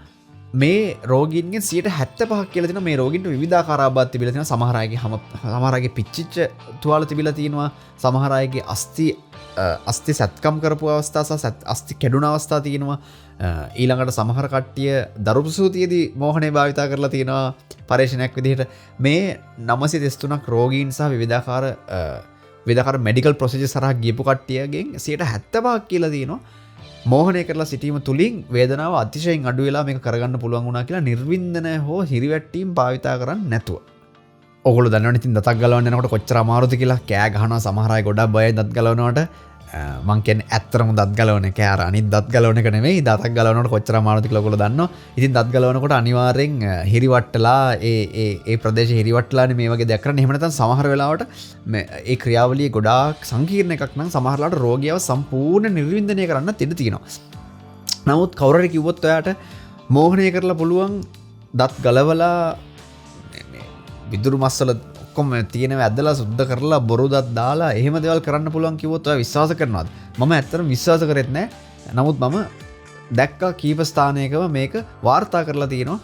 මේ රෝගීන්ගෙන් 75ක් කියලා තියෙනවා මේ රෝගීන්ට විවිධාකාර ආබාධ තිබිලා තියෙනවා. සමහර අයගේ පිච්චිච්ච තුවාල තිබිලා තියෙනවා. සමහර අයගේ අස්ථි සත්කම් කරපු අවස්ථා සහ අස්ථි කැඩුන අවස්ථා තියෙනවා. ඊළඟට සමහර කට්ටිය දරු ප්‍රසූතියේදී මෝහණය භාවිතා කරලා තියෙනවා පරීක්ෂණයක් විදිහට. මේ 933ක් රෝගීන් සහ විවිධාකාර විවිධාකාර මෙඩිකල් ප්‍රොසීජර්ස් හරහා ගියපු කට්ටියගෙන් 70% කියලා තියෙනවා මෝහනය කරලා සිටීම තුලින් වේදනාව අතිශයින් අඩු වෙලා මේක කරගන්න පුළුවන් වුණා කියලා නිර්වින්දනය හෝ හිරිවැට්ටීම් භාවිතා කරන්නේ නැතුව. ඔයගොල්ලෝ දන්නවනේ ඉතින් දතක් ගලවන්න යනකොට කොච්චර අමාරුද කියලා කෑ ගහනවා සමහර අය ගොඩක් බයයි දත් ගලවනවට. මං කියන්නේ ඇත්තටම දත් ගලවන එක අර අනිත් දත් ගලවන එක නෙමෙයි දතක් ගලවනකොට කොච්චර අමාරුද කියලා ඔයගොල්ලෝ දන්නවා. ඉතින් දත් ගලවනකොට අනිවාර්යෙන් හිරිවට්ටලා ඒ ප්‍රදේශේ හිරිවට්ටලානේ මේ වගේ දෙයක් කරන්නේ. එහෙම නැත්නම් සමහර වෙලාවට ඒ ක්‍රියාවලිය ගොඩාක් සංකීර්ණ එකක් නම් සමහර වෙලාවට රෝගියව සම්පූර්ණ නිර්වින්දනය කරන්න ඉඩ තියෙනවා. නමුත් කවුරු හරි කිව්වොත් ඔයාට මෝහනය කරලා පුළුවන් දත් ගලවලා විදුරු මස්වල ඔක්කොම තියෙන ඇදලා සුද්ධ කරලා බොරු දත් දාලා එහෙම දේවල් කරන්න පුළුවන් කිව්වොත් ඔයා විශ්වාස කරනවද? මම ඇත්තටම විශ්වාස කරෙත් නැහැ. නමුත් මම දැක්කා කීප ස්ථානයකම මේක වාර්තා කරලා තියෙනවා.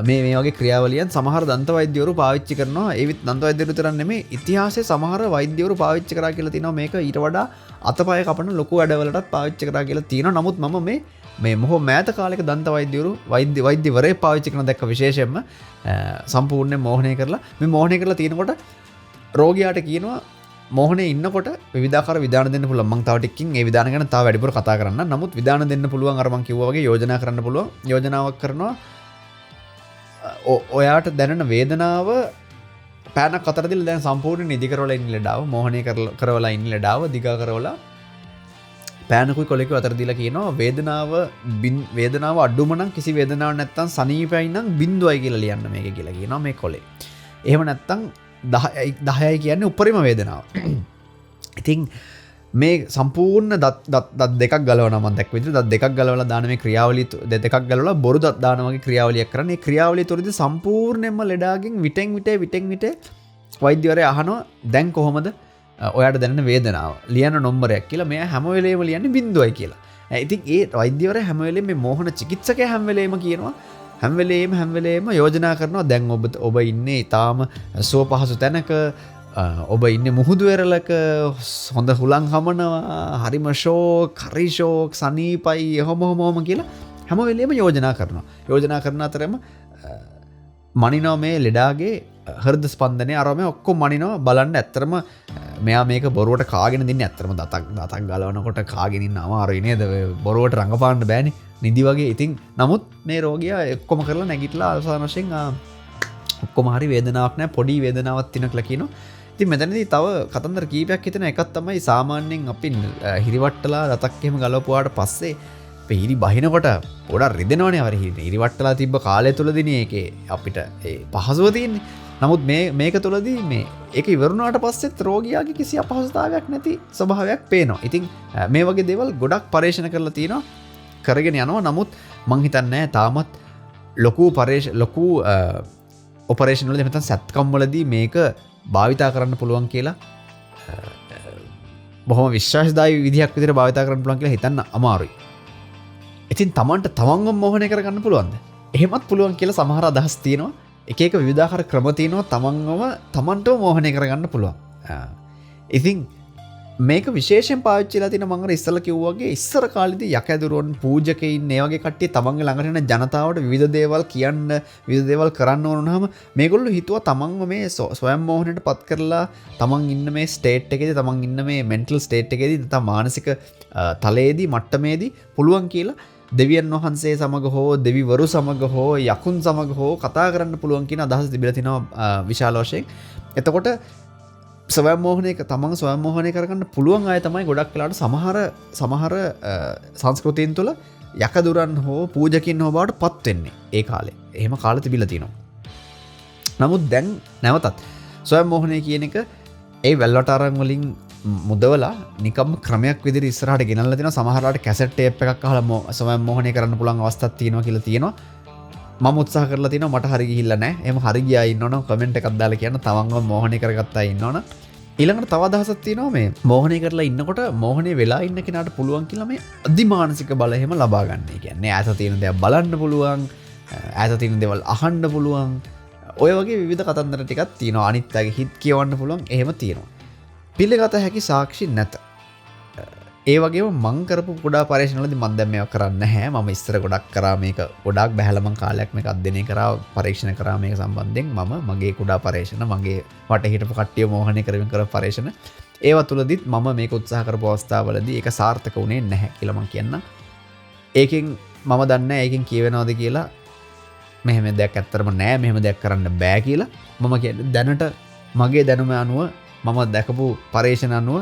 මේ වගේ ක්‍රියාවලියන් සමහර දන්ත වෛද්‍යවරු පාවිච්චි කරනවා. ඒවිත් දන්ත වෛද්‍යවරු විතර නෙමෙයි ඉතිහාසයේ සමහර වෛද්‍යවරු පාවිච්චි කරා කියලා තියෙනවා. මේක ඊට වඩා අතපය කපන ලොකු වැඩවලටත් පාවිච්චි කරා කියලා තියෙනවා. නමුත් මම මේ මොහොත මෑත කාලයක දන්ත වෛද්‍යවරු වෛද්‍යවරේ පාවිච්චි කරන දැක්ක විශේෂයෙන්ම සම්පූර්ණයෙන් මෝහනය කරලා මේ මෝහනය කරලා තියෙනකොට රෝගියාට කියනවා මෝහනේ ඉන්නකොට විවිධාකාර විධාන දෙන්න පුළුවන්. මම තව ටිකකින් ඒ විධාන ගැන තව වැඩිපුර කතා කරන්න. නමුත් විධාන දෙන්න පුළුවන් අර මම කිව්වා වගේ යෝජනා කරන්න පුළුවන්. යෝජනාවක් කරනවා ඔයාට දැනෙන වේදනාව පෑනක් අතර දාලා දැන් සම්පූර්ණ නිදි කරවලා ඉන්න ලෙඩාව මෝහනය කරවලා ඉන්න ලෙඩාව දිගා කරවලා පෑනකුයි කොලෙකුයි අතර දීලා කියනවා වේදනාව අඩුම නම් කිසි වේදනාවක් නැත්තම් සනීපයි නම් 0යි කියලා ලියන්න මේක කියලා කියනවා මේ කොලේ. එහෙම නැත්තම් 10යි කියන්නේ උපරිම වේදනාව. ඉතින් මේ සම්පූර්ණ දත් දෙකක් ගලවනවා මම දැක්ක විදිහට දත් දෙකක් ගලවලා දාන මේ ක්‍රියාවලිය දෙකක් ගලවලා බොරු දත් දාන වගේ ක්‍රියාවලියක් කරන්නේ. මේ ක්‍රියාවලිය තුරදී සම්පූර්ණයෙන්ම ලෙඩාගෙන් විටෙන් විට වෛද්‍යවරයා අහනවා දැන් කොහොමද ඔයාට දැනෙන වේදනාව ලියන නම්බරයක් කියලා. මෙයා හැම වෙලේම ලියන්නේ 0යි කියලා. ඉතින් ඒ වෛද්‍යවරයා හැම වෙලේම මේ මෝහන චිකිත්සකයා හැම වෙලේම කියනවා හැම වෙලේම යෝජනා කරනවා දැන් ඔබ ඉන්නේ ඊටාම සුව පහසු තැනක ඔබ ඉන්නේ මුහුදු වෙරළක හොඳ හුලං හමනවා හරිම ෂෝක් සනීපයි එහෙම කියලා හැම වෙලේම යෝජනා කරනවා කරන අතරම මනිනවා මේ ලෙඩාගේ හෘද ස්පන්දනය අරම ඔක්කොම මනිනවා බලන්න ඇත්තරම මෙයා මේක බොරුවට කාගෙන දින්නේ ඇත්තරම දතක් ගලවනකොට කාගෙන ඉන්න අමාරුයි නේද බොරුවට රඟපාන්න බෑනේ නිදි වගේ. ඉතින් නමුත් මේ රෝගියා ඔක්කොම කරලා නැගිටලා අවසාන වශයෙන් ඔක්කොම හරි වේදනාවක් නැහැ පොඩි වේදනාවක් තිනකලා කියනවා. ඉතින් මෙතනදී තව කතන්දර කීපයක් හිතෙන එකක් තමයි සාමාන්‍යයෙන් අපි හිරිවට්ටලා දතක් එහෙම ගලවපුවාට පස්සේ පිරි බහිනකොට පොඩක් රිදෙනවනේ අර හිරිවට්ටලා තිබ්බ කාලය තුලදීනේ ඒකේ අපිට ඒ පහසුව තියෙන්නේ. නමුත් මේක තුලදී මේ ඒක ඉවරුණාට පස්සෙත් රෝගියාගේ කිසි අපහසුතාවයක් නැති ස්වභාවයක් පේනවා. ඉතින් මේ වගේ දේවල් ගොඩක් පරීක්ෂණ කරලා තියෙනවා කරගෙන යනවා. නමුත් මං හිතන්නේ තාමත් ලොකු ඔපරේෂන් වලදී නැත්නම් සැත්කම් වලදී මේක භාවිතා කරන්න පුළුවන් කියලා බොහොම විශ්වාසදායී විදිහක් විදිහට භාවිතා කරන්න පුළුවන් කියලා හිතන්න අමාරුයි. ඉතින් තමන්ට තමන්ව මෝහනය කරගන්න පුළුවන්ද? එහෙමත් පුළුවන් කියලා සමහර අදහස් තියෙනවා. එක එක විවිධාකාර ක්‍රම තියෙනවා තමන්ටම මෝහනය කරගන්න පුළුවන්. ඉතින් මේක විශේෂයෙන් පාවිච්චිලා තියෙන මම අර ඉස්සලා කිව්වා වගේ ඉස්සර කාලේදී යකැදුරුවන් පූජකයින් මේ වගේ කට්ටිය තමන්ගේ ළඟට එන ජනතාවට විවිධ දේවල් කියන්න විවිධ දේවල් කරන්න ඕන වුණාම මේගොල්ලෝ හිතුවා තමන්ව මේ ස්වයං මෝහනයට පත් කරලා තමන් ඉන්න මේ ස්ටේට් එකේදී තමන් ඉන්න මේ මෙන්ටල් ස්ටේට් එකේදී නැත්නම් මානසික තලයේදී මට්ටමේදී පුළුවන් කියලා දෙවියන් වහන්සේ සමග හෝ දෙවිවරු සමග හෝ යකුන් සමග හෝ කතා කරන්න පුළුවන් කියන අදහස තිබිලා තිනවා විශාල වශයෙන්. එතකොට ස්වයං මෝහනය කරගන්න පුළුවන් අය තමයි ගොඩක් වෙලාවට සමහර සංස්කෘතීන් තුළ යකදුරන් හෝ පූජකින් හෝ බවට පත් වෙන්නේ ඒ කාලේ. එහෙම කාලෙ තිබිලා තිනවා. නමුත් දැන් නැවතත් ස්වයං මෝහනය කියන එක ඒ වැල්වටාරම් වලින් මුදවලා නිකම්ම ක්‍රමයක් විදිහට ඉස්සරහට ගෙනල්ලා තිනවා. සමහරවිට කැසට් ටේප් එකක් අහලා ස්වයං මෝහනය කරන්න පුළුවන් අවස්ථාවක් තියෙනවා කියලා තියෙනවා. මම උත්සාහ කරලා තිනවා මට හරි ගිහිල්ලා නැහැ. එහෙම හරි ගියා ඉන්නවනම් කමෙන්ට් එකක් දාලා කියන්න තවන්ව මෝහනය කරගත්තා ඉන්නවනම්. ඊළඟට තව අදහසක් තියෙනවා මේ මෝහනය කරලා ඉන්නකොට මෝහනය වෙලා ඉන්න කෙනාට පුළුවන් කියලා මේ අධිමානසික බල එහෙම ලබා ගන්න. ඒ කියන්නේ ඈත තියෙන දේවල් බලන්න පුළුවන්, ඈත තියෙන දේවල් අහන්න පුළුවන්. ඔය වගේ විවිධ කතන්දර ටිකක් තියෙනවා. අනිත් අයගේ හිත් කියවන්න පුළුවන්. එහෙම තියෙනවා. පිළිගත හැකි සාක්ෂි නැත. ඒ වගේම මං කරපු කුඩා පරීක්ෂණවලදී මම දැන් මේවා කරන්නේ නැහැ. මම ඉස්සර ගොඩක් කරා මේක ගොඩක් බහැලා මං කාලයක් මේක අධ්‍යයනය කරා පරීක්ෂණ කරා මේක සම්බන්ධයෙන් මම මගේ කුඩා පරීක්ෂණ මගේ වටේ හිටපු කට්ටිය මෝහනය කරමින් කරපු පරීක්ෂණ ඒව තුළදිත් මම මේක උත්සාහ කරපු අවස්ථාවලදී ඒක සාර්ථක වුණේ නැහැ කියලා මම කියන්නම්. ඒකෙන් මම දන්නේ ඒකෙන් කියවෙනවද කියලා මෙහෙම දෙයක් ඇත්තටම නෑ මෙහෙම දෙයක් කරන්න බෑ කියලා මම කියන්නේ දැනට මගේ දැනුම අනුව මම දැකපු පරීක්ෂණ අනුව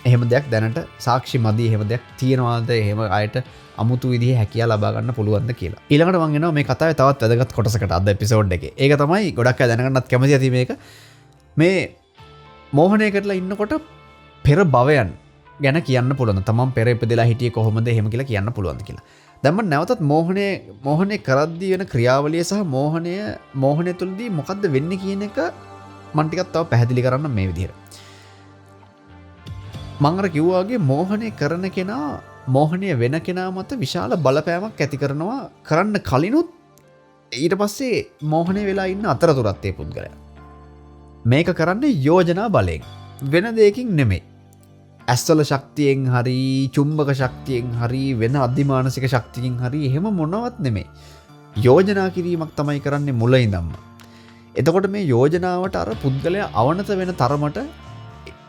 එහෙම දෙයක් දැනට සාක්ෂි මදි එහෙම දෙයක් තියනවාද එහෙම අයට අමුතු විදිහේ හැකියාව ලබා ගන්න පුළුවන්ද කියලා. ඊළඟට මම එනවා මේ කතාවේ තවත් වැදගත් කොටසකට අද එපිසෝඩ් එකේ. ඒක තමයි ගොඩක් අය දැනගන්නත් කැමති ඇති මේක. මේ මෝහනය කරලා ඉන්නකොට පෙර භවයන් ගැන කියන්න පුළුවන්. තමන් පෙර ඉපදෙලා හිටියේ කොහොමද එහෙම කියලා කියන්න පුළුවන්ද කියලා. දැන් මම නැවතත් මෝහනය කරද්දී වෙන ක්‍රියාවලිය සහ මෝහනය තුළදී මොකද්ද වෙන්නේ කියන එක මම ටිකක් තව පැහැදිලි කරන්න මේ විදිහට. මම අර කිව්වා වගේ මෝහනය කරන කෙනා මෝහනය වෙන කෙනා මත විශාල බලපෑමක් ඇති කරනවා කරන්න කලිනුත් ඊට පස්සේ මෝහනය වෙලා ඉන්න අතරතුරත් ඒ පුද්ගලයා. මේක කරන්නේ යෝජනා බලයෙන් වෙන දෙයකින් නෙමෙයි. ඇස්වල ශක්තියෙන් හරි චුම්බක ශක්තියෙන් හරි වෙන අධිමානසික ශක්තියකින් හරි එහෙම මොනවත් නෙමෙයි. යෝජනා කිරීමක් තමයි කරන්නේ මුල ඉඳන්ම. එතකොට මේ යෝජනාවට අර පුද්ගලයා අවනත වෙන තරමට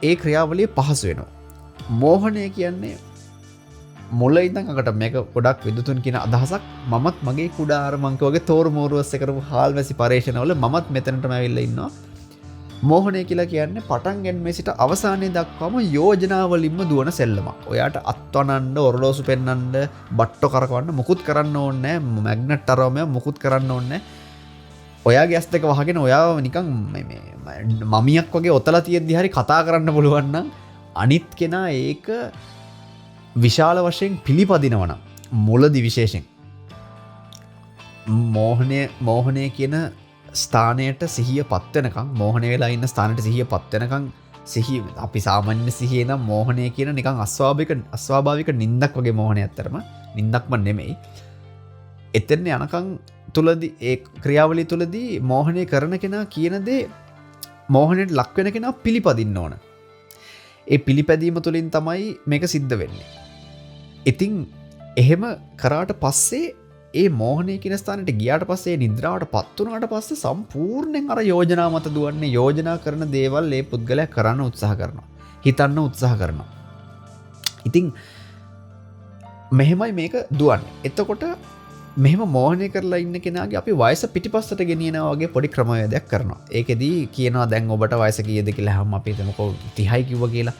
ඒ ක්‍රියාවලිය පහසු වෙනවා. මෝහනය කියන්නේ මුල ඉඳන් අකට මේක ගොඩක් විද්වතුන් කියන අදහසක් මමත් මගේ කුඩා අර මං වගේ තෝරු මෝරුවස්ස කරපු හාල්වැසි පරීක්ෂණවල මමත් මෙතනටම ඇවිල්ලා ඉන්නවා. මෝහනය කියලා කියන්නේ පටන් ගැනීම සිට අවසානයේ දක්වාම යෝජනාවලින්ම දුවන සෙල්ලමක්. ඔයාට අත්වනන්න, ඔරලෝසු පෙන්නන්න, බට්ටෝ කරකවන්න මුකුත් කරන්න ඕනේ නැහැ. මැග්නට් අරවම මුකුත් කරන්න ඕනේ නැහැ. ඔයාගේ ඇස් දෙක වහගෙන ඔයාව නිකන් මේ මමියක් වගේ ඔතලා තියෙද්දි හරි කතා කරන්න පුළුවන් නම් අනිත් කෙනා ඒක විශාල වශයෙන් පිළිපදිනවා නම් මුලදි විශේෂයෙන් මෝහනය කියන ස්ථානයට සිහිය පත් වෙනකන් මෝහණය වෙලා ඉන්න ස්ථානයට සිහිය පත් වෙනකන් සිහිය අපි සාමාන්‍ය සිහිය නම් මෝහණය කියන නිකන් අස්වාභාවික නින්දක් වගේ මෝහණය ඇත්තරම නින්දක්ම නෙමෙයි. එතෙන් යනකන් තුලදී ඒ ක්‍රියාවලිය තුලදී මෝහණය කරන කෙනා කියන දේ මෝහණයට ලක් වෙන කෙනා පිළිපදින්න ඕන. ඒ පිළිපැදීම තුලින් තමයි මේක සිද්ධ වෙන්නේ. ඉතින් එහෙම කරාට පස්සේ ඒ මෝහනය කියන ස්ථානයට ගියාට පස්සේ නිද්‍රාවට පත් වුණාට පස්සේ සම්පූර්ණයෙන් අර යෝජනා මත දුවන්නේ යෝජනා කරන දේවල් ඒ පුද්ගලයා කරන්න උත්සාහ කරනවා. හිතන්න උත්සාහ කරනවා. ඉතින් මෙහෙමයි මේක දුවන්නේ. එතකොට මෙහෙම මෝහනය කරලා ඉන්න කෙනාගේ අපි වයස පිටිපස්සට ගෙනියනවා වගේ පොඩි ක්‍රමවේදයක් කරනවා. ඒකෙදී කියනවා දැන් ඔබට වයස කීයද කියලා අහම අපි හිතමුකෝ 30යි කිව්වා කියලා.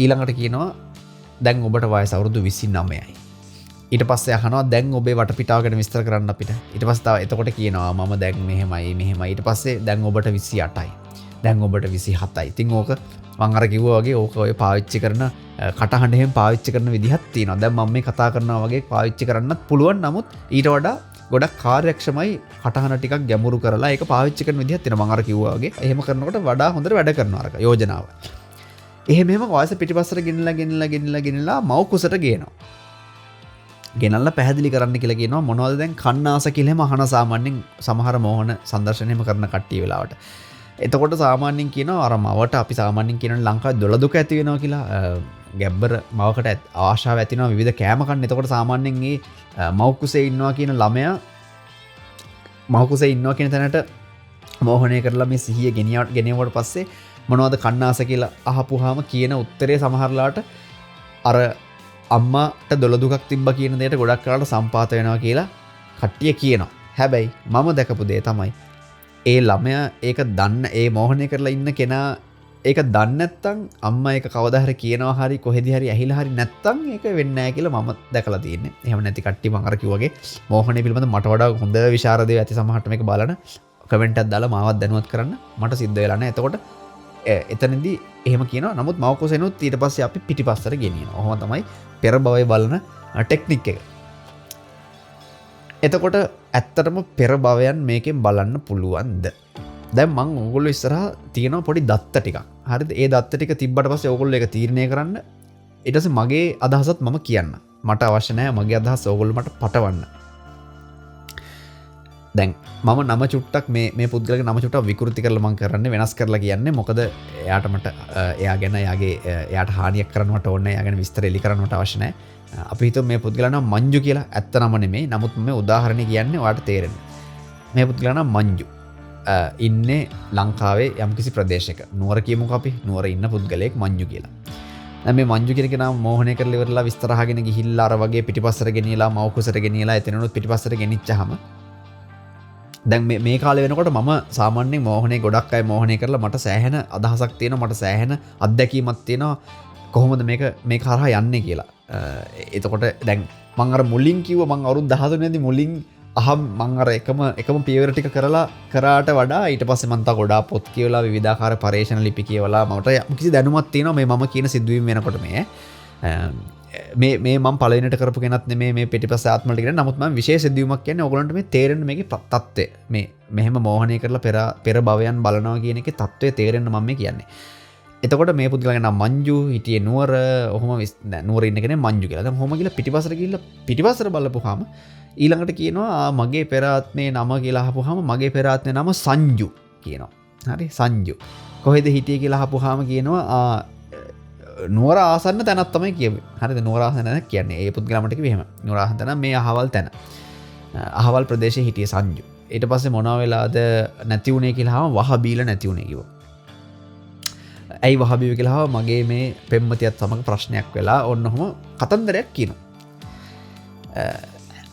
ඊළඟට කියනවා දැන් ඔබට වයස අවුරුදු 29යි. ඊට පස්සේ අහනවා දැන් ඔබේ වටපිටාව ගැන විස්තර කරන්න අපිට. ඊට පස්සේ තව එතකොට කියනවා මම දැන් මෙහෙමයි. ඊට පස්සේ දැන් ඔබට 28යි. දැන් ඔබට 27යි. ඉතින් ඕක මම අර කිව්වා වගේ ඕක ඔය පාවිච්චි කරන කටහඬ එහෙම පාවිච්චි කරන විදිහක් තියෙනවා. දැන් මම මේ කතා කරනවා වගේ පාවිච්චි කරන්නත් පුළුවන්. නමුත් ඊට වඩා ගොඩක් කාර්යක්ෂමයි කටහඬ ටිකක් ගැඹුරු කරලා ඒක පාවිච්චි කරන විදිහක් තියෙනවා. මම අර කිව්වා වගේ එහෙම කරනකොට වඩා හොඳට වැඩ කරනවා අර යෝජනාව. එහෙම වයස පිටිපස්සට ගෙනලා මව් කුසට ගේනවා. ගෙනල්ලා පැහැදිලි කරන්න කියලා කියනවා මොනවද දැන් කන්නාස කියලා එහෙම අහන සාමාන්‍යයෙන් සමහර මෝහන සංදර්ශන එහෙම කරන කට්ටිය වෙලාවට. එතකොට සාමාන්‍යයෙන් කියනවා අර මවට අපි සාමාන්‍යයෙන් කියන ලංකාවේ දොළ දුක ඇති වෙනවා කියලා ගැබ්බර මවකට ආශාව ඇති වෙනවා විවිධ කෑම කන්න. එතකොට සාමාන්‍යයෙන් මේ මව් කුසේ ඉන්නවා කියන ළමයා මව් කුසේ ඉන්නවා කියන තැනට මෝහනය කරලා මේ සිහිය ගෙනියවට පස්සේ මොනවද කන්නාස කියලා අහපුවාම කියන උත්තරේ සමහරලාට අර අම්මාට දොළ දුකක් තිබ්බා කියන දෙයට ගොඩක් කරලා සම්පාත වෙනවා කියලා කට්ටිය කියනවා. හැබැයි මම දැකපු දේ තමයි ඒ ළමයා ඒක දන්න ඒ මෝහනය කරලා ඉන්න කෙනා ඒක දන්නේ නැත්නම් අම්මා ඒක කවදා හරි කියනවා හරි කොහෙදි හරි ඇහිලා හරි නැත්නම් ඒක වෙන්නේ නැහැ කියලා මම දැකලා තියෙන්නේ. එහෙම නැති කට්ටිය මම අර කිව්වාගේ මෝහනය පිළිබඳ මට වඩා හොඳ විශාරදේ ඇති සමහරට මේක බලන කමෙන්ට් එකක් දාලා මාවත් දැනුවත් කරන්න මට සිද්ධ වෙලා නැහැ. එතකොට එතනදී එහෙම කියනවා. නමුත් මව් කුසෙනුත් ඊට පස්සේ අපි පිටිපස්සට ගෙනියනවා. ඔහොම තමයි පෙර භවයේ බලන ටෙක්නික් එක. එතකොට ඇත්තටම පෙර භවයන් මේකෙන් බලන්න පුළුවන්ද? දැන් මම ඕගොල්ලෝ ඉස්සරහා තියෙනවා පොඩි දත්ත ටිකක්. හරිද? ඒ දත්ත ටික තිබ්බට පස්සේ ඕගොල්ලෝ ඒක තීරණය කරන්න. ඊට පස්සේ මගේ අදහසත් මම කියන්න. මට අවශ්‍ය නැහැ මගේ අදහස් ඕගොල්ලෝ මට පටවන්න. දැන් මම නම චුට්ටක් මේ පුද්ගලගේ නම චුට්ටක් විකෘති කරලා මම කරන්නේ වෙනස් කරලා කියන්නේ මොකද එයාට මට එයා ගැන එයාට හානියක් කරන්නට ඕනේ එයා ගැන විස්තර එලි කරන්නට අවශ්‍ය නැහැ. අපි හිතමු මේ පුද්ගලයා නම් මංජු කියලා. ඇත්ත නම නෙමෙයි. නමුත් මේ උදාහරණේ කියන්නේ ඔයාලට තේරෙන්න. මේ පුද්ගලයා නම් මංජු. ඉන්නේ ලංකාවේ යම්කිසි ප්‍රදේශක නුවර කියමුක අපි නුවර ඉන්න පුද්ගලයෙක් මංජු කියලා. දැන් මේ මංජු කියන කෙනා මෝහනය කරලා ඉවරලා විස්තරහගෙන ගිහිල්ලා අර වගේ පිටිපස්සට ගෙනියලා මව් කුසට ගෙනියලා එතනනොත් පිටිපස්සට ගෙනිච්චාම දැන් මේ කාලේ වෙනකොට මම සාමාන්‍යයෙන් මෝහනේ ගොඩක් අය මෝහනය කරලා මට සෑහෙන අදහසක් තියෙනවා මට සෑහෙන අත්දැකීමක් තියෙනවා කොහොමද මේක හරහා යන්නේ කියලා. එතකොට දැන් මම අර මුලින් කිව්ව මම අවුරුදු 13 දී මුලින් මං අර එකම පියවර ටික කරාට වඩා ඊට පස්සේ මං තා ගොඩාක් පොත් කියවලා විවිධාකාර පරේක්ෂණ ලිපි කියවලා මට කිසි දැනුමක් තියෙනවා මේ මම කියන සිදුවීම් වෙනකොට මේ මම පළවෙනිට කරපු කෙනත් නෙමෙයි මේ පිටිපස්ස ආත්මවලට කියන නමුත් මම විශේෂ සිදුවීමක් කියන්නේ ඕගොල්ලන්ට මේ තේරෙන්න මේකේ தත්ත්වය මේ මෙහෙම මෝහණය කරලා පෙර භවයන් බලනවා කියන එකේ தත්ත්වය තේරෙන්න මම මේ කියන්නේ. එතකොට මේ පුද්ගලයාගේ නම මංජු හිටියේ නුවර ඔහොම නුවර ඉන්න කෙනෙක් මංජු කියලා. දැන් ඔහොම ගිහලා පිටිපස්සට ගිහලා පිටිපස්සට බලපුවාම ඊළඟට කියනවා මගේ පෙර ආත්මේ නම කියලා අහපුවාම මගේ පෙර ආත්මේ නම සංජු කියනවා. හරි සංජු. කොහෙද හිටියේ කියලා අහපුවාම කියනවා නුවර ආසන්න තැනක් තමයි කියුවේ. හරිද? නුවර ආසන්න තැනක් කියන්නේ. ඒ පුද්ගලයා මට කිව්වේ එහෙම. නුවර ආසන්න තැන මේ අහවල් තැන. අහවල් ප්‍රදේශයේ හිටියේ සංජු. ඊට පස්සේ මොනවා වෙලාද නැති උනේ කියලා අහම වහ බීලා නැති උනේ කිව්වා. ඇයි වහ බීව කියලා අහම මගේ මේ පෙම්මතියත් සමග ප්‍රශ්නයක් වෙලා ඔන්නෝම කතන්දරයක් කියනවා.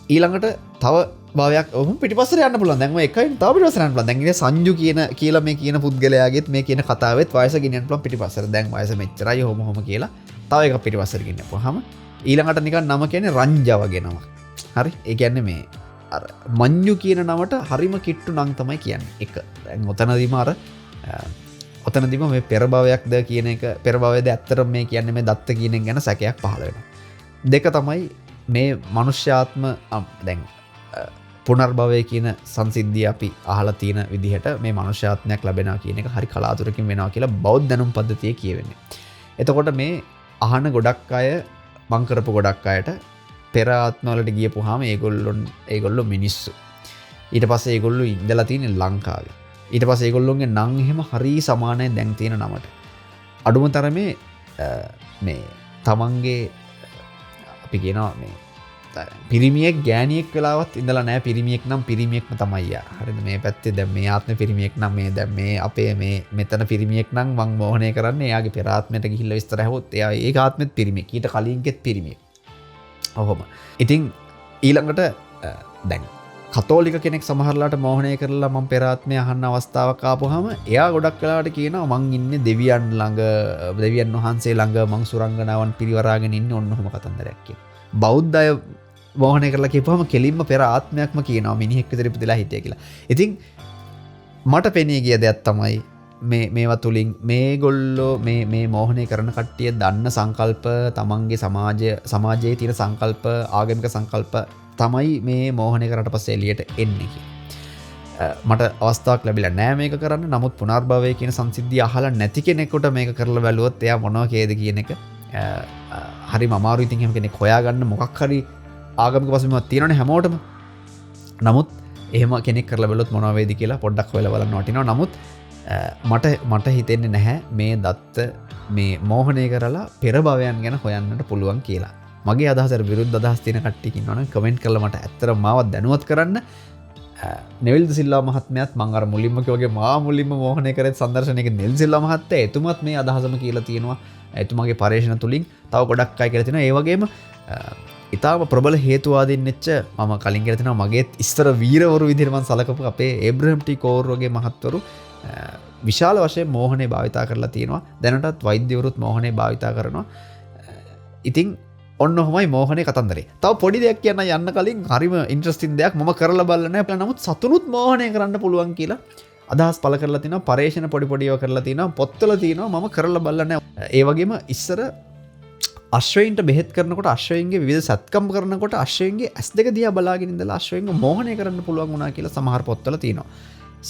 ඊළඟට තව භාවයක් ඔහොම පිටිපස්සට යන්න පුළුවන්. දැන් ඔය එකයි තව පිටිපස්සට යන්න පුළුවන්. දැන් ඉතින් සංජු කියලා මේ කියන පුද්ගලයාගෙත් මේ කියන කතාවෙත් වයස ගෙනියන්න පුළුවන් පිටිපස්සට. දැන් වයස මෙච්චරයි ඔහොම කියලා තව එකක් පිටිපස්සට ගෙනියපුවාම ඊළඟට නිකන් නම කියන්නේ රංජා වගේ නමක්. හරි? ඒ කියන්නේ මේ අර මංජු කියන නමට හරිම කිට්ටු නම් තමයි කියන්නේ. එක. දැන් ඔතනදීම මේ පෙර භවයක්ද කියන එක පෙර භවයේද ඇත්තටම මේ කියන්නේ මේ දත්ත කියන එක ගැන සැකයක් පහළ වෙනවා. දෙක තමයි මේ මනුෂ්‍යාත්ම දැන් පුනර්භවය කියන සංසිද්ධිය අපි අහලා තියෙන විදිහට මේ මනුෂ්‍යාත්මයක් ලැබෙනවා කියන එක හරි කලාතුරකින් වෙනවා කියලා බෞද්ධ දැනුම් පද්ධතියේ කියවෙන්නේ. එතකොට මේ අහන ගොඩක් අය මං කරපු ගොඩක් අයට පෙර ආත්මවලට ගියපුවාම ඒගොල්ලෝ මිනිස්සු. ඊට පස්සේ ඒගොල්ලෝ ඉඳලා තියෙන්නේ ලංකාවේ. ඊට පස්සේ ඒගොල්ලොන්ගේ නම් එහෙම හරි සමානයි දැන් තියෙන නමට. අඩුම තරමේ මේ තමන්ගේ අපි කියනවා මේ පිරිමියෙක් ගෑණියෙක් වෙලාවත් ඉඳලා නැහැ පිරිමියෙක් නම් පිරිමියෙක්ම තමයි යා. හරිද? මේ පැත්තේ දැන් මේ ආත්මේ පිරිමියෙක් නම් මේ දැන් මේ අපේ මේ මෙතන පිරිමියෙක් නම් මං මෝහණය කරන්නේ එයාගේ පෙර ආත්මයට ගිහිල්ලා විස්තර ඇහුවොත් එයා ඒක ආත්මෙත් පිරිමියෙක්. ඊට කලින්ගෙත් පිරිමියෙක්. ඔහොම. ඉතින් ඊළඟට දැන් කතෝලික කෙනෙක් සමහරලාට මෝහණය කරලා මම පෙර ආත්මේ අහන්න අවස්ථාවක් ආපුවාම එයා ගොඩක් වෙලාවට කියනවා මං ඉන්නේ දෙවියන් ළඟ දෙවියන් වහන්සේ ළඟ මං සුරංගනාවන් පිරිවරාගෙන ඉන්නේ ඔන්න ඔහොම කතන්දරයක් කියනවා. බෞද්ධ අය මෝහණය කරලා කියපුවාම කෙලින්ම පෙර ආත්මයක්ම කියනවා මිනිහෙක් විතර ඉපදලා හිටිය කියලා. ඉතින් මට පෙනී ගිය දෙයක් තමයි මේවා තුලින් මේගොල්ලෝ මේ මෝහණය කරන කට්ටිය දන්න සංකල්ප තමන්ගේ සමාජයේ තියෙන සංකල්ප ආගමික සංකල්ප තමයි මේ මෝහණය කරාට පස්සේ එළියට එන්නේ කියලා. මට අවස්ථාවක් ලැබිලා නෑ මේක කරන්න. නමුත් පුනර්භවය කියන සංසිද්ධිය අහලා නැති කෙනෙකුට මේක කරලා බැලුවොත් එයා මොනවා කියද කියන එක හරිම අමාරුයි. ඉතින් එහෙම කෙනෙක් හොයාගන්න මොකක් හරි ආගමික පසුබිමක් තියෙනවනේ හැමෝටම. නමුත් එහෙම කෙනෙක් කරලා බැලුවොත් මොනවා වේද කියලා පොඩ්ඩක් හොයලා බලන්න වටිනවා. නමුත් මට හිතෙන්නේ නැහැ මේ දත්ත මේ මෝහණය කරලා පෙර භවයන් ගැන හොයන්නට පුළුවන් කියලා. මගේ අදහසට විරුද්ධ අදහස් තියෙන කට්ටිය ඉන්නවනම් කමෙන්ට් කරලා මට ඇත්තටම මාව දැනුවත් කරන්න. නෙවිල් ද සිල්වා මහත්මයාත් මම අර මුලින්ම කිව්වාගේ මුලින්ම මෝහණය කරේ සංදර්ශනයක නෙවිල් සිල්වා මහත්තයා එතුමත් මේ අදහසම කියලා තියෙනවා. එතුමාගේ පරේක්ෂණ තුලින් තව ගොඩක් අය කියලා තියෙනවා. ඒ වගේම ඊටාම ප්‍රබල හේතුවාදීන් වෙච්ච මම කලින් කියලා තියෙනවා මගේත් ඉස්තර වීරවරු විදිහට මම සලකපු අපේ ඒබ්‍රහම් ටී කෝර් වගේ මහත්වරු විශාල වශයෙන් මෝහණේ භාවිතා කරලා තියෙනවා. දැනටත් වෛද්‍යවරුත් මෝහණේ භාවිතා කරනවා. ඉතින් ඔන්න ඔහොමයි මෝහණේ කතන්දරේ. තව පොඩි දෙයක් කියන්න යන්න කලින් හරිම ඉන්ට්‍රස්ටිං දෙයක් මම කරලා බලලා නැහැ. නමුත් සතුනුත් මෝහණය කරන්න පුළුවන් කියලා අදහස් පළ කරලා තිනවා. පරේක්ෂණ පොඩි ඒවා කරලා තිනවා. පොත්වල තිනවා. මම කරලා බලලා නැහැ. ඒ වගේම ඉස්සර අශ්වයින්ට බෙහෙත් කරනකොට අශ්වයින්ගේ විවිධ සත්කම් කරනකොට අශ්වයින්ගේ ඇස් දෙක දිහා බලාගෙන ඉඳලා අශ්වයින්ව මෝහණය කරන්න පුළුවන් වුණා කියලා සමහර පොත්වල තියෙනවා.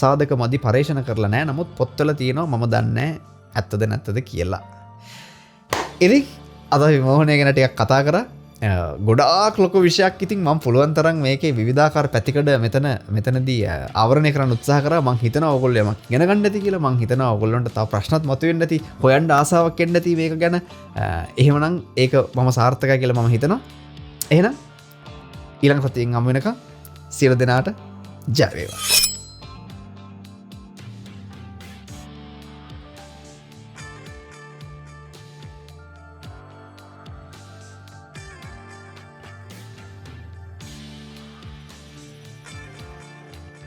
සාධක මදි පරේක්ෂණ කරලා නැහැ. නමුත් පොත්වල තියෙනවා. මම දන්නේ ඇත්තද නැත්තද කියලා. ඉතින් අද මෝහණය ගැන ටිකක් කතා කරා. ගොඩාක් ලොකු විෂයක්. ඉතින් මම පුළුවන් තරම් මේකේ විවිධාකාර පැතිකඩ මෙතනදී ආවරණය කරන්න උත්සාහ කරා. මම හිතනවා ඔයගොල්ලෝ යමක් ඉගෙන ගන්න ඇති කියලා. මම හිතනවා ඔයගොල්ලන්ට තව ප්‍රශ්නත් මතුවෙන්න ඇති. හොයන්න ආසාවක් එන්න ඇති මේක ගැන. එහෙමනම් ඒක මම සාර්ථකයි කියලා මම හිතනවා. එහෙනම් ඊළඟ සතියෙන් හමු වෙනකම් සියලු දෙනාට ජය වේවා.